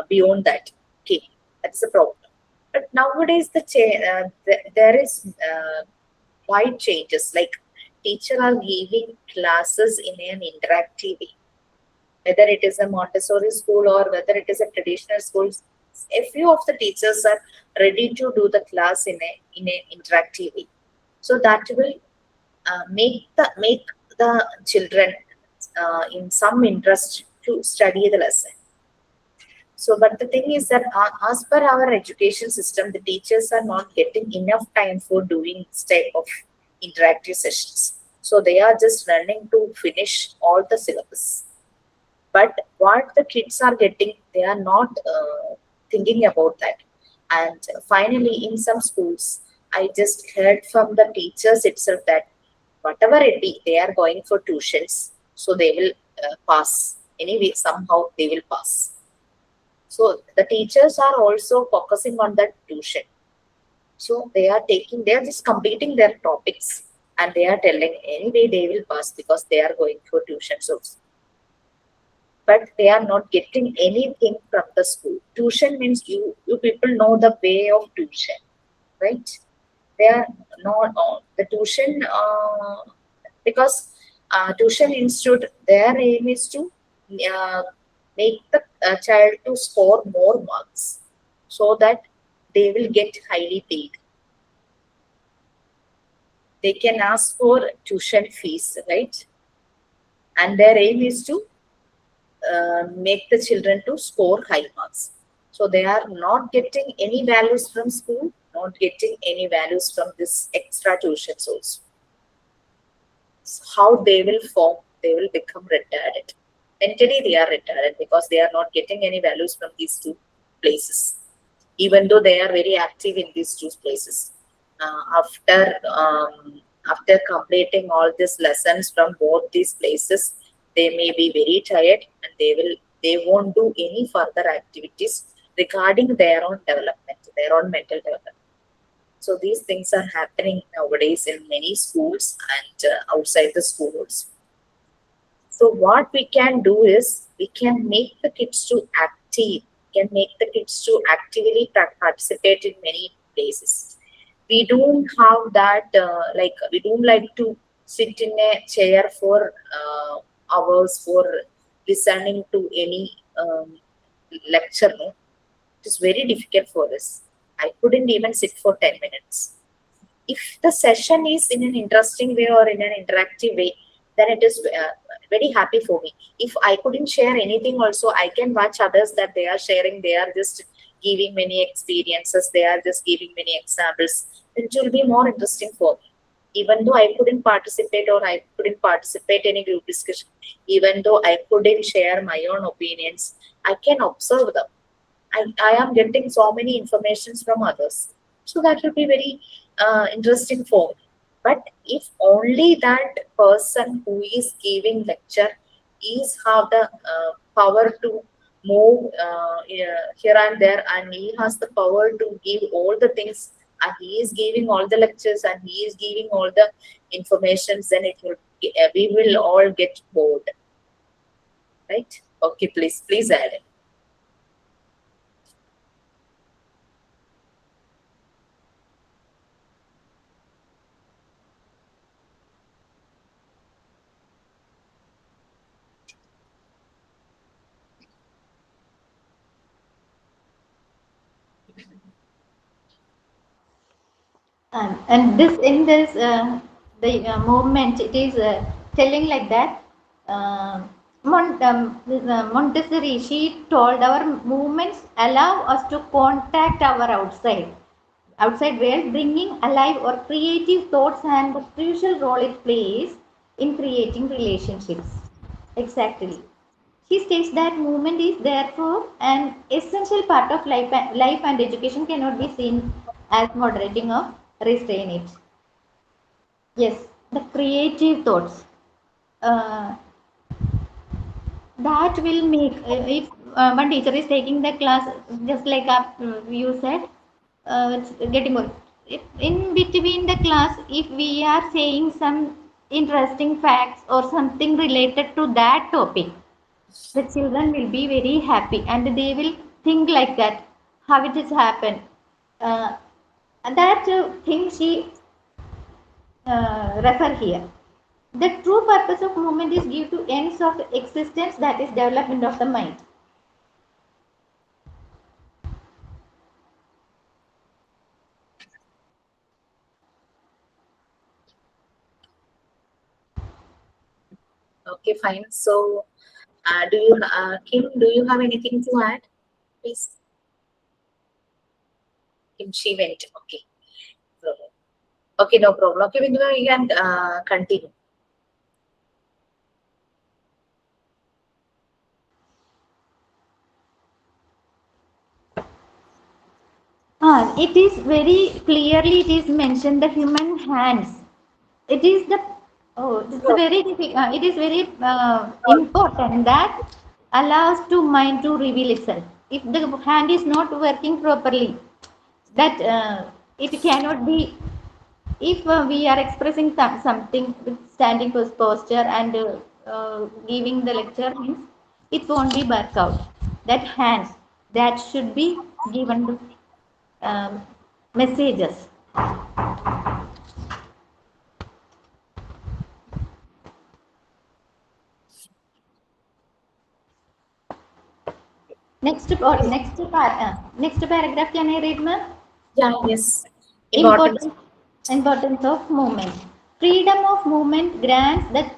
beyond that. Okay, that's the problem. But nowadays there is wide changes, like teacher are giving classes in an interactive way, whether it is a Montessori school or whether it is a traditional school. A few of the teachers are ready to do the class in a interactive way, so that will make the children in some interest to study the lesson. So, but the thing is that as per our education system, the teachers are not getting enough time for doing this type of interactive sessions. So they are just running to finish all the syllabus. But what the kids are getting, they are not thinking about that. And finally, in some schools, I just heard from the teachers itself that whatever it be, they are going for tuitions, so they will pass. Anyway, somehow they will pass. So the teachers are also focusing on that tuition. So they are just completing their topics and they are telling anyway they will pass because they are going for tuition. So, but they are not getting anything from the school. Tuition means you people know the way of tuition, right? They are not the tuition because tuition institute, their aim is to uh, make the child to score more marks so that they will get highly paid. They can ask for tuition fees, right? And their aim is to make the children to score high marks. So they are not getting any values from school, not getting any values from this extra tuitions also. So how they will form, they will become retarded. Mentally, they are retarded because they are not getting any values from these two places, even though they are very active in these two places. After completing all these lessons from both these places, they may be very tired and they won't do any further activities regarding their own development, their own mental development. So these things are happening nowadays in many schools and outside the schools. So what we can do is we can make the kids to active, can make the kids to actively participate in many places. We don't have that like we don't like to sit in a chair for hours for listening to any lecture. No, it is very difficult for us. I couldn't even sit for 10 minutes. If the session is in an interesting way or in an interactive way, then it is very happy for me. If I couldn't share anything also, I can watch others that they are sharing, they are just giving many experiences, they are just giving many examples, it will be more interesting for me. Even though I couldn't participate or I couldn't participate in a group discussion, even though I couldn't share my own opinions, I can observe them. I am getting so many informations from others. So that will be very interesting for me. But if only that person who is giving lecture is have the power to move here and there, and he has the power to give all the things, and he is giving all the lectures and he is giving all the informations, then it will we will all get bored, right? Okay, please add. And this in this the movement, it is telling like that. Uh, Montessori, she told our movements allow us to contact our outside world, bringing alive or creative thoughts and the crucial role it plays in creating relationships. Exactly. She states that movement is therefore an essential part of life and education cannot be seen as moderating or restrain it. Yes, the creative thoughts. Uh, that will make, if one teacher is taking the class, just like you said, it's getting more. If in between the class, if we are saying some interesting facts or something related to that topic, the children will be very happy and they will think like that, how it has happened. Uh, that thing she refer here. The true purpose of movement is due to ends of existence, that is development of the mind. Okay, fine. So, Kim, do you have anything to add, please? Kim, she went. Okay. So, okay, no problem. Okay, we can continue. It is very clearly it is mentioned the human hands. It is the it's So, very it is very important that allows to mind to reveal itself. If the hand is not working properly, that it cannot be. If we are expressing something with standing posture and giving the lecture means it won't be work out. That hands that should be given the messages. Next paragraph can I read, ma'am? yeah, yes. Important. Importance, importance of movement. Freedom of movement grants the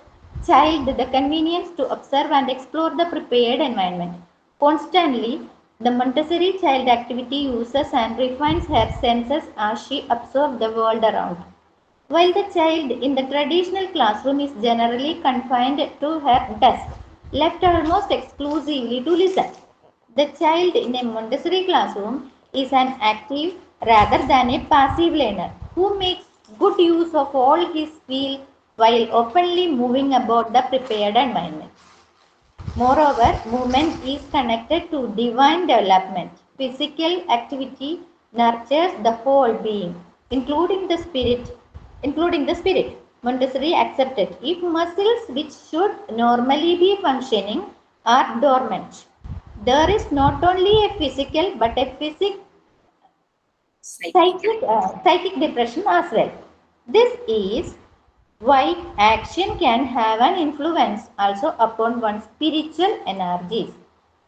child the convenience to observe and explore the prepared environment. Constantly, the Montessori child activity uses and refines her senses as she observes the world around. While the child in the traditional classroom is generally confined to her desk, left almost exclusively to listen, the child in a Montessori classroom is an active rather than a passive learner who makes good use of all his skills while openly moving about the prepared environment. Moreover, movement is connected to divine development. Physical activity nurtures the whole being, including the spirit. Including the spirit. Montessori accepted if muscles which should normally be functioning are dormant, there is not only a physical but a Psychic. psychic depression as well. This is why action can have an influence also upon one's spiritual energies.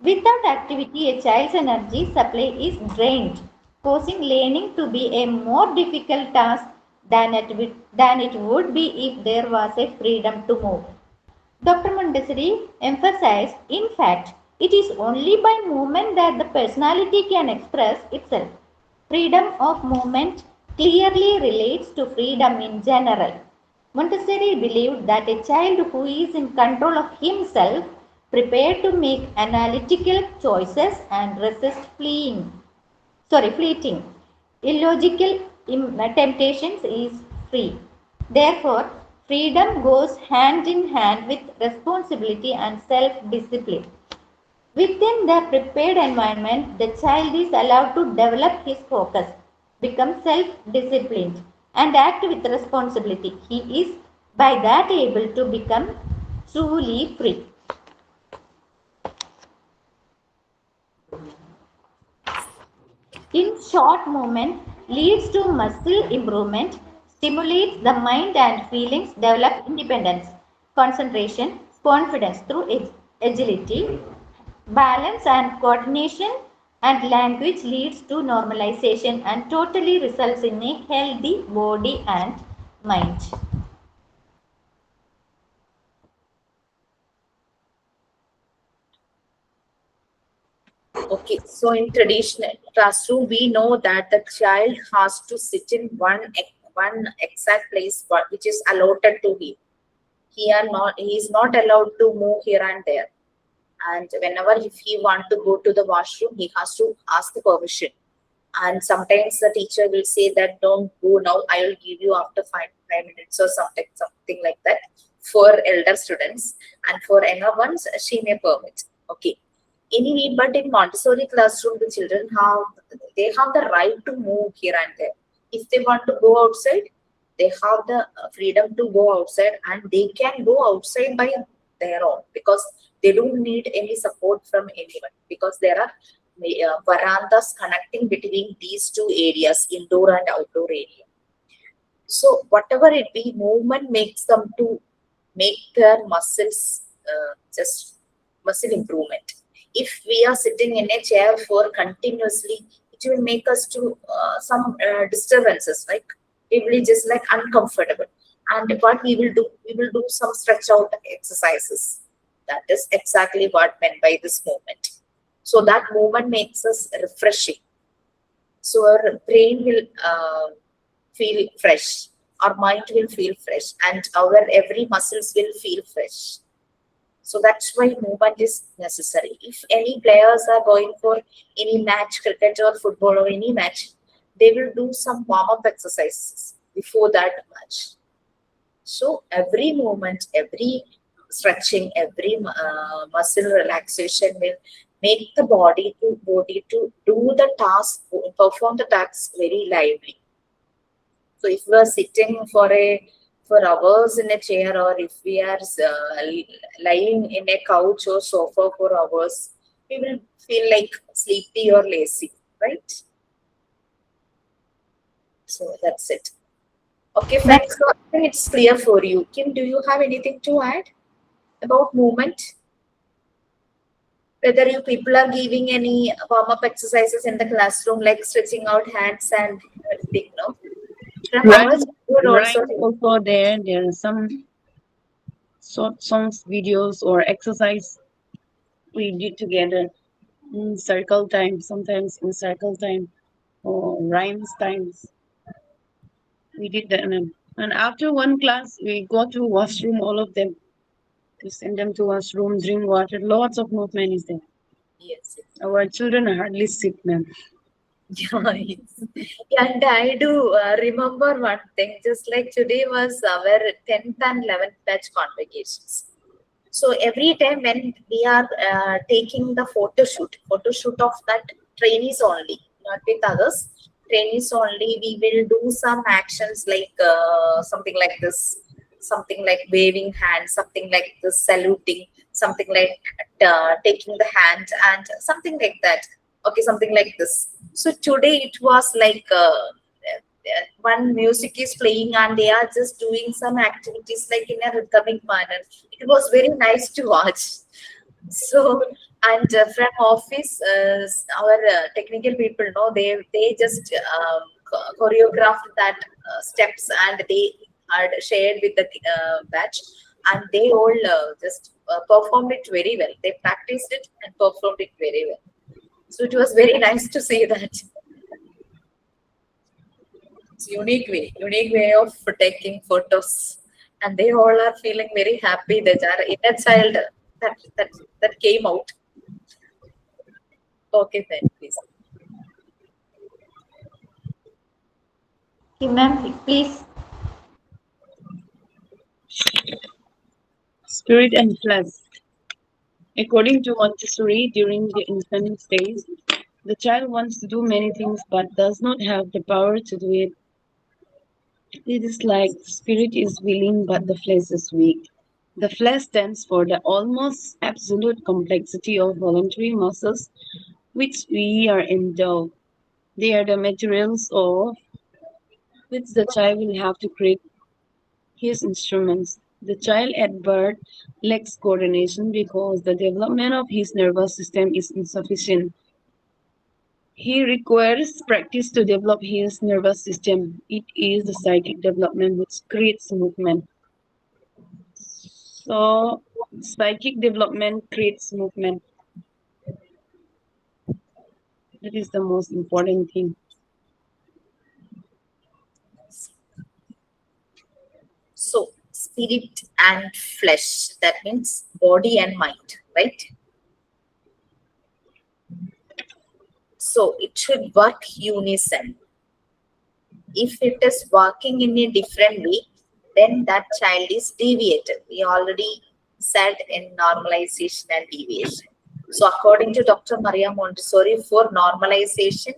Without activity, a child's energy supply is drained, causing learning to be a more difficult task than it would be if there was a freedom to move. Dr. Montessori emphasized, in fact, it is only by movement that the personality can express itself. Freedom of movement clearly relates to freedom in general. Montessori believed that a child who is in control of himself, prepared to make analytical choices and resist fleeting, illogical temptations is free. Therefore, freedom goes hand in hand with responsibility and self discipline. Within the prepared environment, the child is allowed to develop his focus, become self disciplined, and act with responsibility. He is by that able to become truly free. In short, movement leads to muscle improvement, stimulates the mind and feelings, develop independence, concentration, confidence through agility, balance and coordination, and language leads to normalization and totally results in a healthy body and mind. Okay, so in traditional classroom, we know that the child has to sit in one exact place which is allotted to him. He is not allowed to move here and there. And whenever if he want to go to the washroom, he has to ask the permission. And sometimes the teacher will say that don't go now, I will give you after 5 minutes or something like that for elder students, and for younger ones she may permit. Okay, anyway, but in Montessori classroom the children have the right to move here and there. If they want to go outside, They have the freedom to go outside, and they can go outside by their own, because they don't need any support from anyone, because there are verandas connecting between these two areas, indoor and outdoor area. So whatever it be, movement makes them to make their muscles just muscle improvement. If we are sitting in a chair for continuously, it will make us to some disturbances, like we will be just like uncomfortable. And what we will do some stretch out exercises. That is exactly what meant by this movement. So that movement makes us refreshing. So our brain will feel fresh, our mind will feel fresh, and our every muscles will feel fresh. So that's why movement is necessary. If any players are going for any match, cricket or football or any match, they will do some warm-up exercises before that match. So every movement, every stretching, every muscle relaxation will make the body to do the task, perform the task very lively. So if we are sitting for hours in a chair, or if we are lying in a couch or sofa for hours, we will feel like sleepy or lazy, right? So that's it. Okay, That fine. So I think it's clear for you. Kim, do you have anything to add about movement? Whether you people are giving any warm-up exercises in the classroom, like stretching out hands and everything, no? From our Right, childhood right. also. Also, there are some short songs, videos, or exercise we did together in circle time, sometimes in circle time or rhymes times. We did that. And after one class, we go to washroom, all of them. We send them to washroom, drink water. Lots of movement is there. Yes. Our children are hardly sick, man. Yeah, yes. Yeah, and I do remember one thing, just like today was our 10th and 11th batch convocations. So every time when we are taking the photo shoot of that trainees only, not with others, trainees only, we will do some actions like something like this, something like waving hands, something like this, saluting, something like taking the hand, and something like that. Okay, something like this. So today it was like one music is playing and they are just doing some activities like in a rhythmic manner. It was very nice to watch. So, and from office, our technical people know, they just choreographed that steps, and they had shared with the batch, and they all just performed it very well. They practiced it and performed it very well. So it was very nice to see that. It's unique way of taking photos, and they all are feeling very happy that our inner child that came out. Okay, then please. ma'am, please. Spirit and flesh. According to Montessori, during the infant stage, the child wants to do many things but does not have the power to do it. It is like the spirit is willing but the flesh is weak. The flesh stands for the almost absolute complexity of voluntary muscles which we are endowed. They are the materials of which the child will have to create his instruments. The child at birth lacks coordination because the development of his nervous system is insufficient. He requires practice to develop his nervous system. It is the psychic development which creates movement. So, psychic development creates movement. That is the most important thing. So spirit and flesh, that means body and mind, right? So it should work unison. If it is working in a different way, then that child is deviated. We already said in normalization and deviation. So according to Dr. Maria Montessori, for normalization,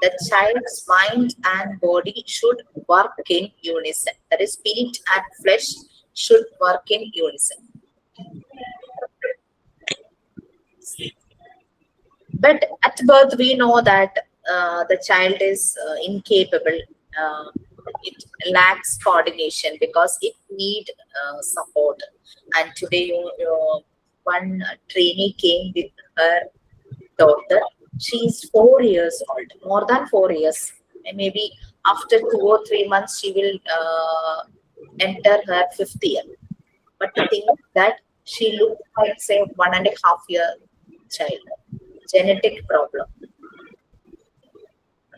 The child's mind and body should work in unison. That is, spirit and flesh should work in unison. But at birth, we know that the child is incapable. Uh, it lacks coordination because it need support. And today, one trainee came with her daughter. She's 4 years old, more than 4 years. And maybe after 2 or 3 months, she will enter her fifth year. But the thing is that she looks like, say, 1.5 year child. Genetic problem.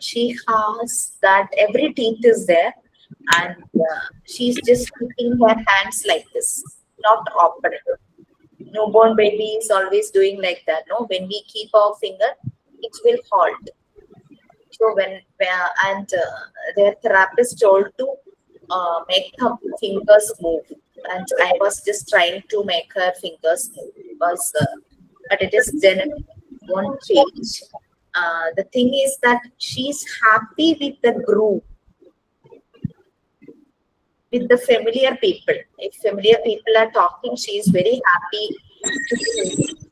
She has that every teeth is there, and she's just keeping her hands like this, not open. Newborn baby is always doing like that. No, when we keep our finger, it will halt. So their therapist told to make her fingers move, and I was just trying to make her fingers move because, but it is genetic, won't change. The thing is that she's happy with the group, with the familiar people. If familiar people are talking, she is very happy to listen.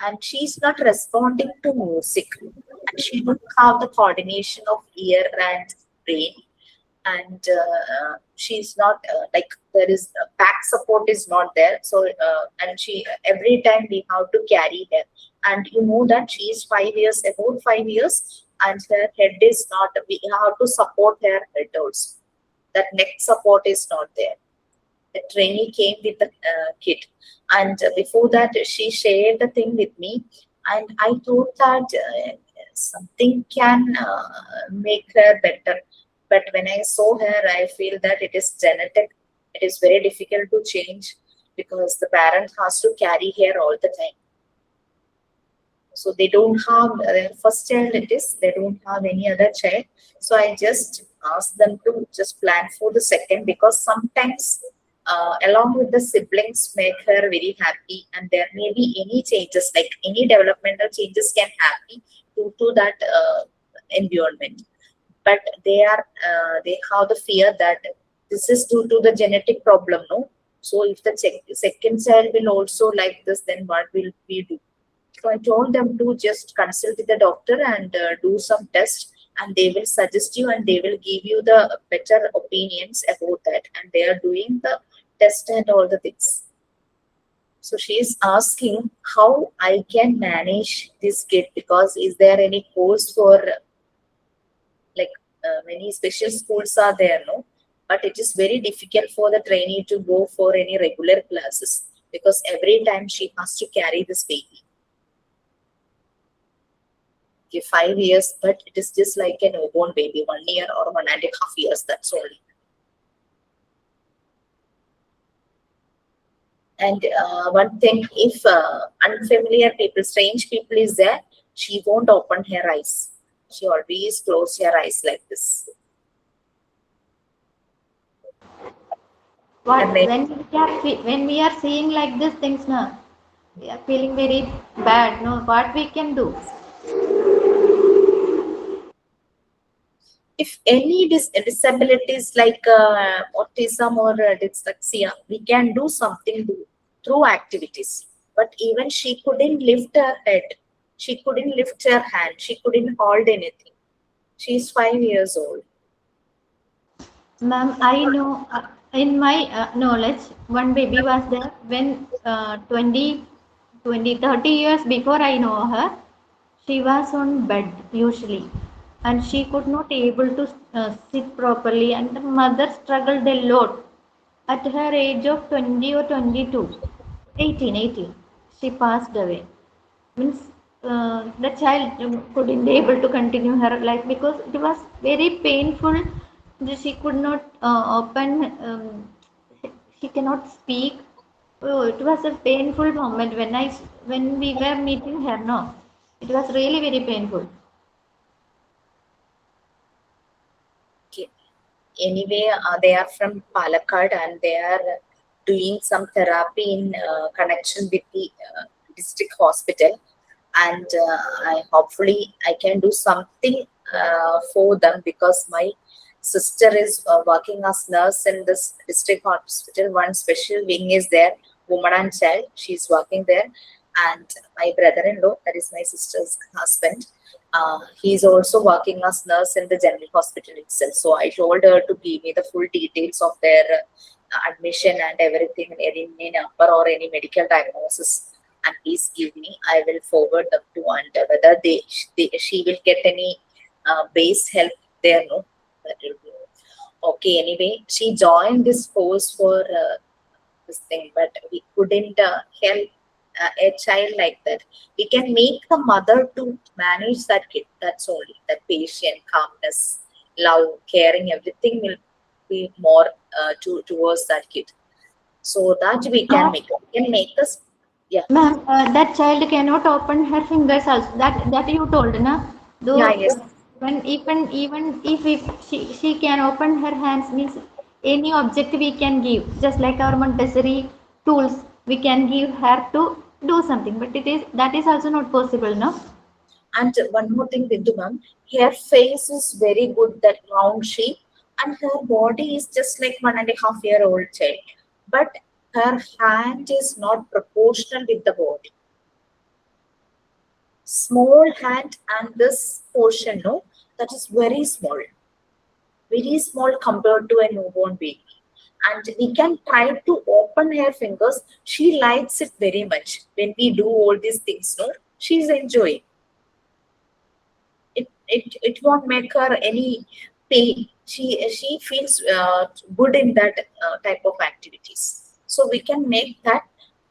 And she's not responding to music. And she don't have the coordination of ear and brain. And she's not like there is back support is not there. So and she every time we have to carry her. And you know that she is 5 years, about 5 years, and her head is not. We have to support her head also. That neck support is not there. The trainee came with the kit, and before that she shared the thing with me, and I thought that something can make her better. But when I saw her, I feel that it is genetic. It is very difficult to change because the parent has to carry her all the time. So they don't have their first child, it is, they don't have any other child. So I just asked them to just plan for the second, because sometimes along with the siblings make her very happy, and there may be any changes, like any developmental changes can happen due to that environment. But they have the fear that this is due to the genetic problem, no? So if the second child will also like this, then what will we do? So I told them to just consult with the doctor and do some tests, and they will suggest you and they will give you the better opinions about that. And they are doing the test and all the things. So she is asking how I can manage this kid, because is there any course for, like, many special schools are there, no? But it is very difficult for the trainee to go for any regular classes, because every time she has to carry this baby. Okay, 5 years, but it is just like a newborn baby, 1 year or 1.5 years, that's all. And one thing, if unfamiliar people, strange people is there, she won't open her eyes. She always close her eyes like this. What And then, when we are seeing like these things now, we are feeling very bad. No, what we can do? if any disabilities like autism or dyslexia, we can do something through activities. But even she couldn't lift her head, she couldn't lift her hand, she couldn't hold anything. She's 5 years old. Ma'am, I know in my knowledge, one baby was there when 30 years before I know her, she was on bed usually, and she could not able to sit properly, and the mother struggled a lot. At her age of 20 or 22, 18, she passed away. Means the child couldn't be able to continue her life because it was very painful. She could not open, she cannot speak. Oh, it was a painful moment when we were meeting her. No, it was really very painful. Okay. Anyway, they are from Palakkad, and they are doing some therapy in connection with the district hospital. And I hopefully I can do something for them because my sister is working as nurse in this district hospital. One special wing is there, woman and child. She's working there, and my brother-in-law, that is my sister's husband, he's also working as nurse in the general hospital itself. So I told her to give me the full details of their admission and everything in number or any medical diagnosis, and please give me. I will forward them to, and whether she will get any base help there, no, that will be okay. Anyway, she joined this course for this thing, but we couldn't help a child like that. We can make the mother to manage that kid. That's only that patient, calmness, love, caring, everything will be more towards that kid. So that we can Uh, make. We can make us, yeah, Ma'am, that child cannot open her fingers also. That you told, na? yeah, Though yes. when even if she can open her hands means any object we can give, just like our Montessori tools, we can give her to do something. But it is that is also not possible, no? And one more thing, Bindu ma'am, her face is very good, that round shape, and her body is just like 1.5 year old child. But her hand is not proportional with the body. Small hand and this portion, no, that is very small compared to a newborn baby. And we can try to open her fingers. She likes it very much when we do all these things, no, she's enjoying it won't make her any pain. She feels good in that type of activities, so we can make that.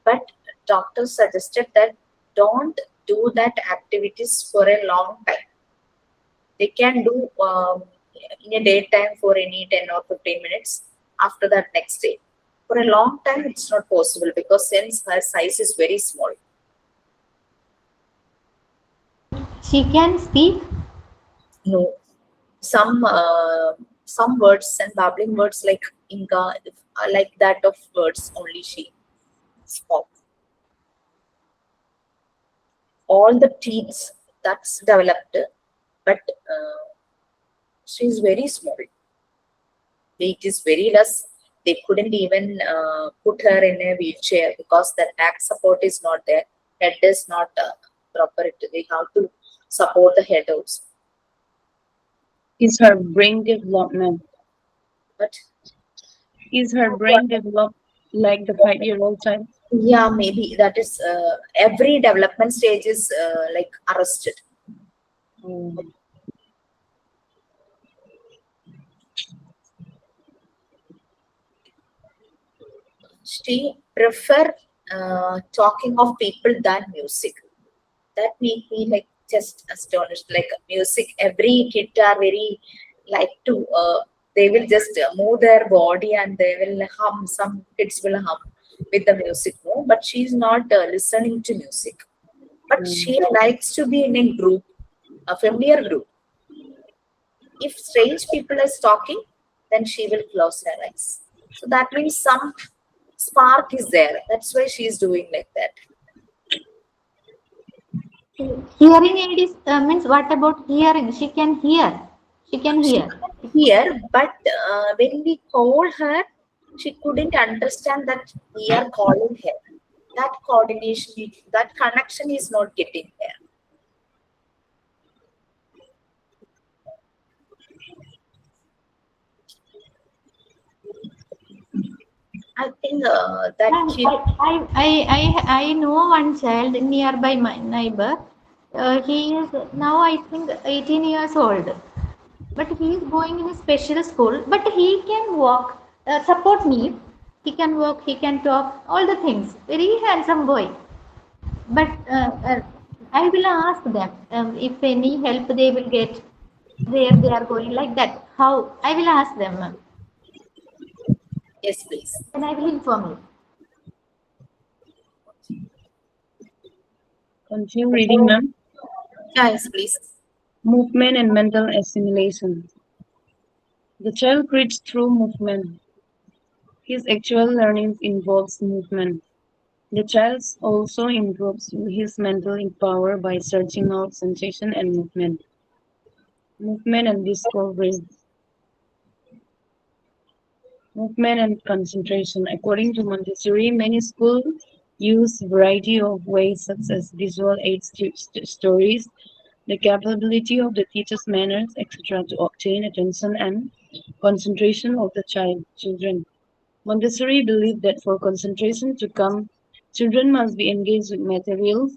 But doctor suggested that don't do that activities for a long time. They can do in a daytime for any 10 or 15 minutes, after that next day. For a long time it's not possible because since her size is very small. She can speak. No, some words and babbling words like Inga, like that of words only she spoke. All the teeth that's developed, but she's very small. Weight is very less. They couldn't even put her in a wheelchair because the back support is not there. Head is not proper. They have to support the head also. Is her brain development? But Is her brain developed like the 5-year-old child? yeah, maybe that is every development stage is like arrested. Mm. She prefer talking of people than music. That made me like just astonished. Like music, every kid are very like to. They will just move their body and they will hum. Some kids will hum with the music, no. But she's not listening to music. But Mm. she likes to be in a group, a familiar group. If strange people is talking, then she will close her eyes. So that means some spark is there. That's why she is doing like that. Hearing aid is means what about hearing? She can hear. She can She hear. can hear, but when we call her, she couldn't understand that we are calling her. That coordination, that connection is not getting there. I think that Ma'am, kid, I know one child nearby my neighbor. He is now I think 18 years old, but he is going in a special school. But he can walk. Support me. He can walk. He can talk. All the things. Very handsome boy. But I will ask them if any help they will get where they are going like that. How I will ask them. yes, please. Then I will inform you. Continue reading, ma'am. Yes, please. Movement and mental assimilation. The child reads through movement. His actual learning involves movement. The child also improves his mental power by searching out sensation and movement. Movement and discovery. Movement and concentration. According to Montessori, many schools use variety of ways such as visual aids to stories, the capability of the teacher's manners, etc., to obtain attention and concentration of the children. Montessori believed that for concentration to come, children must be engaged with materials,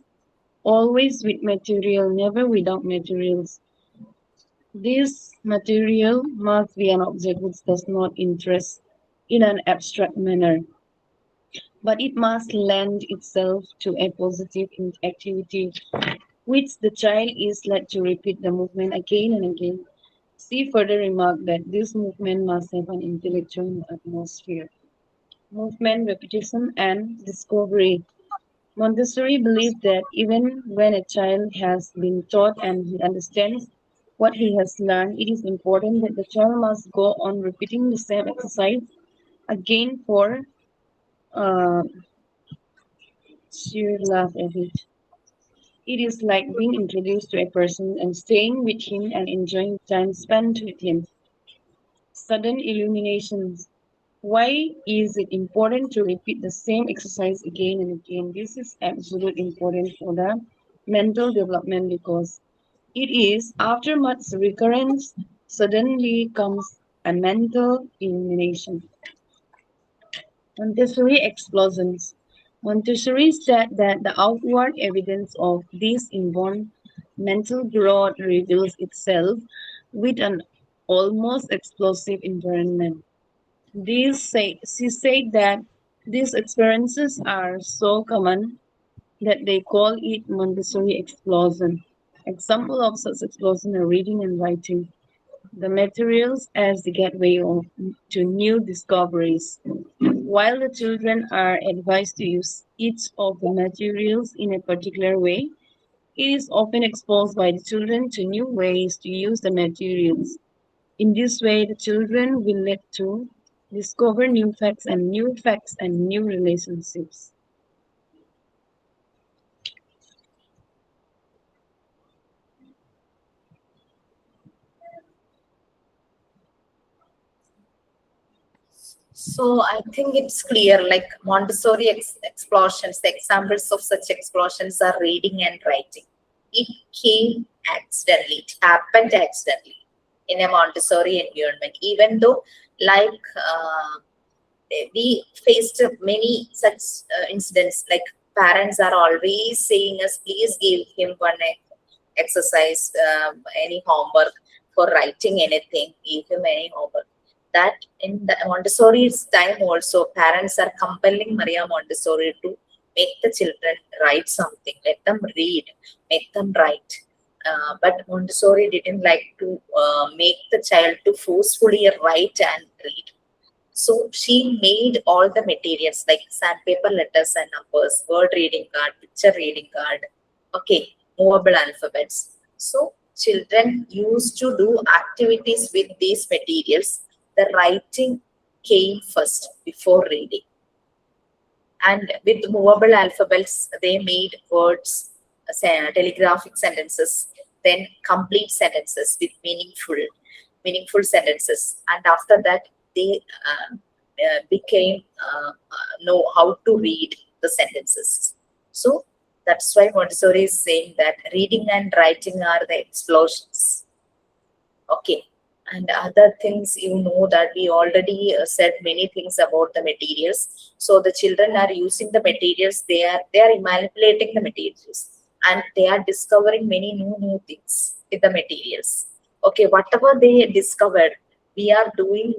always with material, never without materials. This material must be an object which does not interest in an abstract manner, but it must lend itself to a positive activity, which the child is led to repeat the movement again and again. She further remarked that this movement must have an intellectual atmosphere. Movement, repetition, and discovery. Montessori believed that even when a child has been taught and he understands what he has learned, it is important that the child must go on repeating the same exercise again for uh, sheer laugh at it. It is like being introduced to a person and staying with him and enjoying time spent with him. Sudden illuminations. Why is it important to repeat the same exercise again and again? This is absolutely important for the mental development because it is after much recurrence suddenly comes a mental illumination. Montessori explosions. Montessori said that the outward evidence of this inborn mental growth reveals itself with an almost explosive environment. She said that these experiences are so common that they call it Montessori explosion. Example of such explosion are reading and writing. The materials as the gateway to new discoveries. While the children are advised to use each of the materials in a particular way, it is often exposed by the children to new ways to use the materials. In this way, the children will learn to discover new facts and new relationships. So I think it's clear, like Montessori explosions, the examples of such explosions are reading and writing. It came accidentally, it happened accidentally in a Montessori environment, even though like we faced many such incidents, like parents are always saying us, please give him one exercise, any homework for writing anything, give him any homework. That in the Montessori's time also, parents are compelling Maria Montessori to make the children write something, let them read, make them write. But Montessori didn't like to make the child to forcefully write and read. So she made all the materials like sandpaper, letters and numbers, word reading card, picture reading card, okay, movable alphabets. So children used to do activities with these materials. The writing came first before reading. And with movable alphabets, they made words, telegraphic sentences, then complete sentences with meaningful sentences. And after that, they became know how to read the sentences. So that's why Montessori is saying that reading and writing are the explosions. Okay. And other things, that we already said many things about the materials. So the children are using the materials, they are manipulating the materials, and they are discovering many new things with the materials. Okay, whatever they discovered, we are doing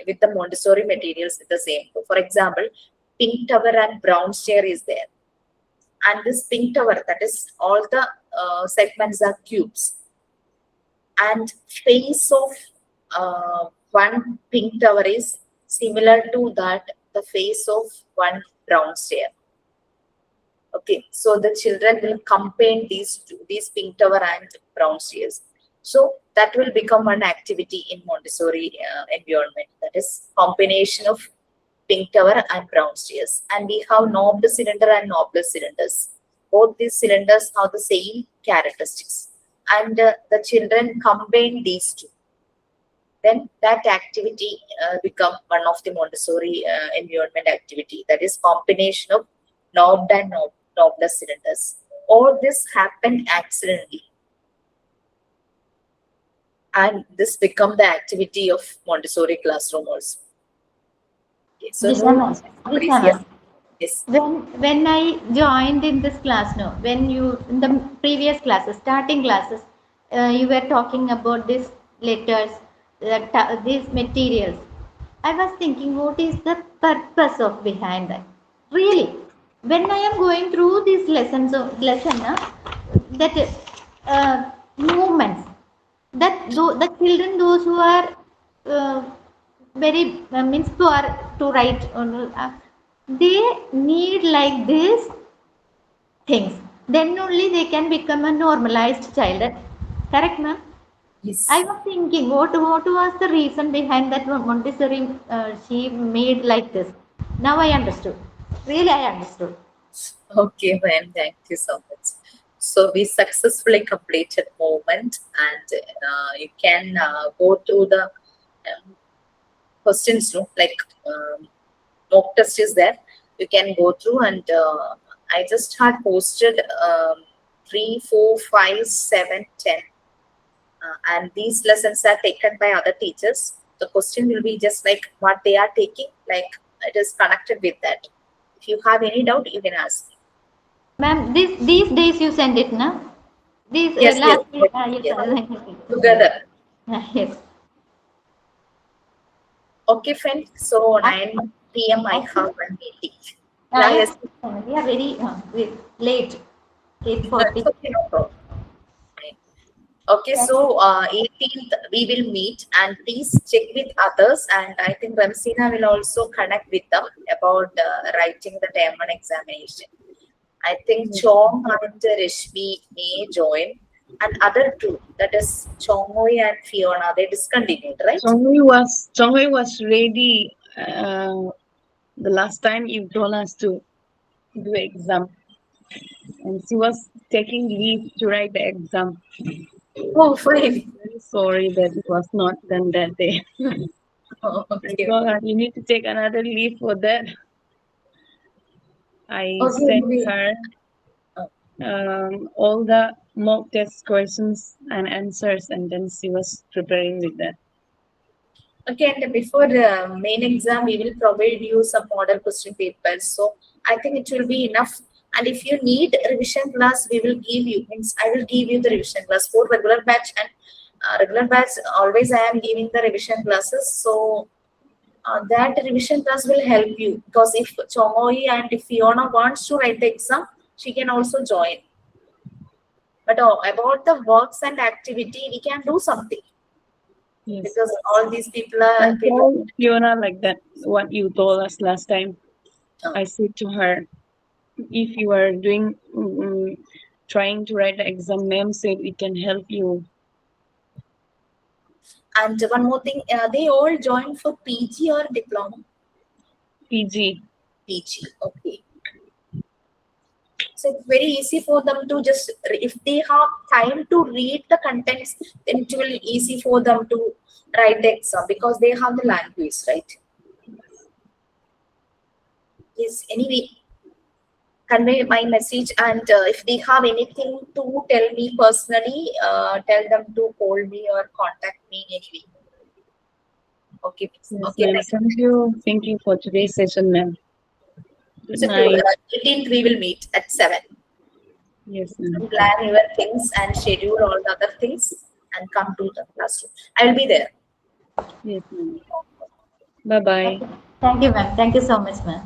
with the Montessori materials the same. For example, pink tower and brown stair is there, and this pink tower, that is all the segments are cubes, and face of one pink tower is similar to that the face of one brown stair. Okay, so the children will compare these two, these pink tower and brown stairs. So that will become one activity in Montessori environment, that is combination of pink tower and brown stairs. And we have knobbed cylinder and knobless cylinders. Both these cylinders have the same characteristics. and the children combine these two, then that activity become one of the Montessori environment activity. That is combination of knobbed and knobless cylinders. All this happened accidentally, and this become the activity of Montessori classroom also. Okay, so Jisha no, ma'am, please, Jisha yes, ma'am. yes, When I joined in this class, no, when you in the previous classes, starting classes, you were talking about these letters, these materials. I was thinking, what is the purpose of behind that? Really, when I am going through these lessons of lesson, that movements, that the children, those who are uh, very means poor to write, they need like these things, then only they can become a normalized child. Correct, ma'am? I yes. was thinking, what was the reason behind that Montessori, she made like this. Now I understood, really I understood. Okay, ma'am, thank you so much. So we successfully completed movement, and you can go through the questions, no? Like mock test is there. You can go through, and I just had posted 3, 4, 5, 7, 10, and these lessons are taken by other teachers. The question will be just like what they are taking, like it is connected with that. If you have any doubt, you can ask. Ma'am, these days you send it now. These Yes, yes, last week, yes, yes, yes. yes, Together. yes. Okay, friend. So Ac- 9 p.m. I have Actually, one meeting. Yeah, yes, yes. we are very late. It's 8:40. okay, no problem. Okay, so 18th we will meet, and please check with others, and I think Ramsina will also connect with them about writing the term one examination. I think Yes. Chong and Rishmi may join, and other two, that is Chongoi and Fiona, they discontinued, right? Chonghui was ready the last time you told us to do exam, and she was taking leave to write the exam. Oh, fine. Very sorry that it was not done that day. Oh, I okay. told her you need to take another leave for that. I Okay, sent maybe. her uh, all the mock test questions and answers, and then she was preparing with that. Okay, and before the main exam, we will provide you some model question papers. So I think it will be enough. And if you need revision class, we will give you. Means I will give you the revision class for regular batch, and regular batch. Always I am giving the revision classes. So that revision class will help you, because if Chongoi and if Fiona wants to write the exam, she can also join. But about the works and activity, we can do something, Yes. because all these people I are people. told Fiona like that, what you told us last time. uh, I said to her, if you are doing trying to write the exam, ma'am said we can help you. And one more thing, they all join for PG or diploma? PG. PG, okay. So it's very easy for them to just, if they have time to read the contents, then it will be easy for them to write the exam, because they have the language, right? Yes, anyway, convey my message, and if they have anything to tell me personally, tell them to call me or contact me anyway. Okay, Yes, okay, ma'am. thank Thank you. you. Thank you for today's session, ma'am. Good So to night. 18th we will meet at 7. Yes, ma'am. Plan your things and schedule all the other things and come to the classroom. I will be there. Yes, ma'am. Bye bye. Okay. Thank you, ma'am. Thank you so much, ma'am.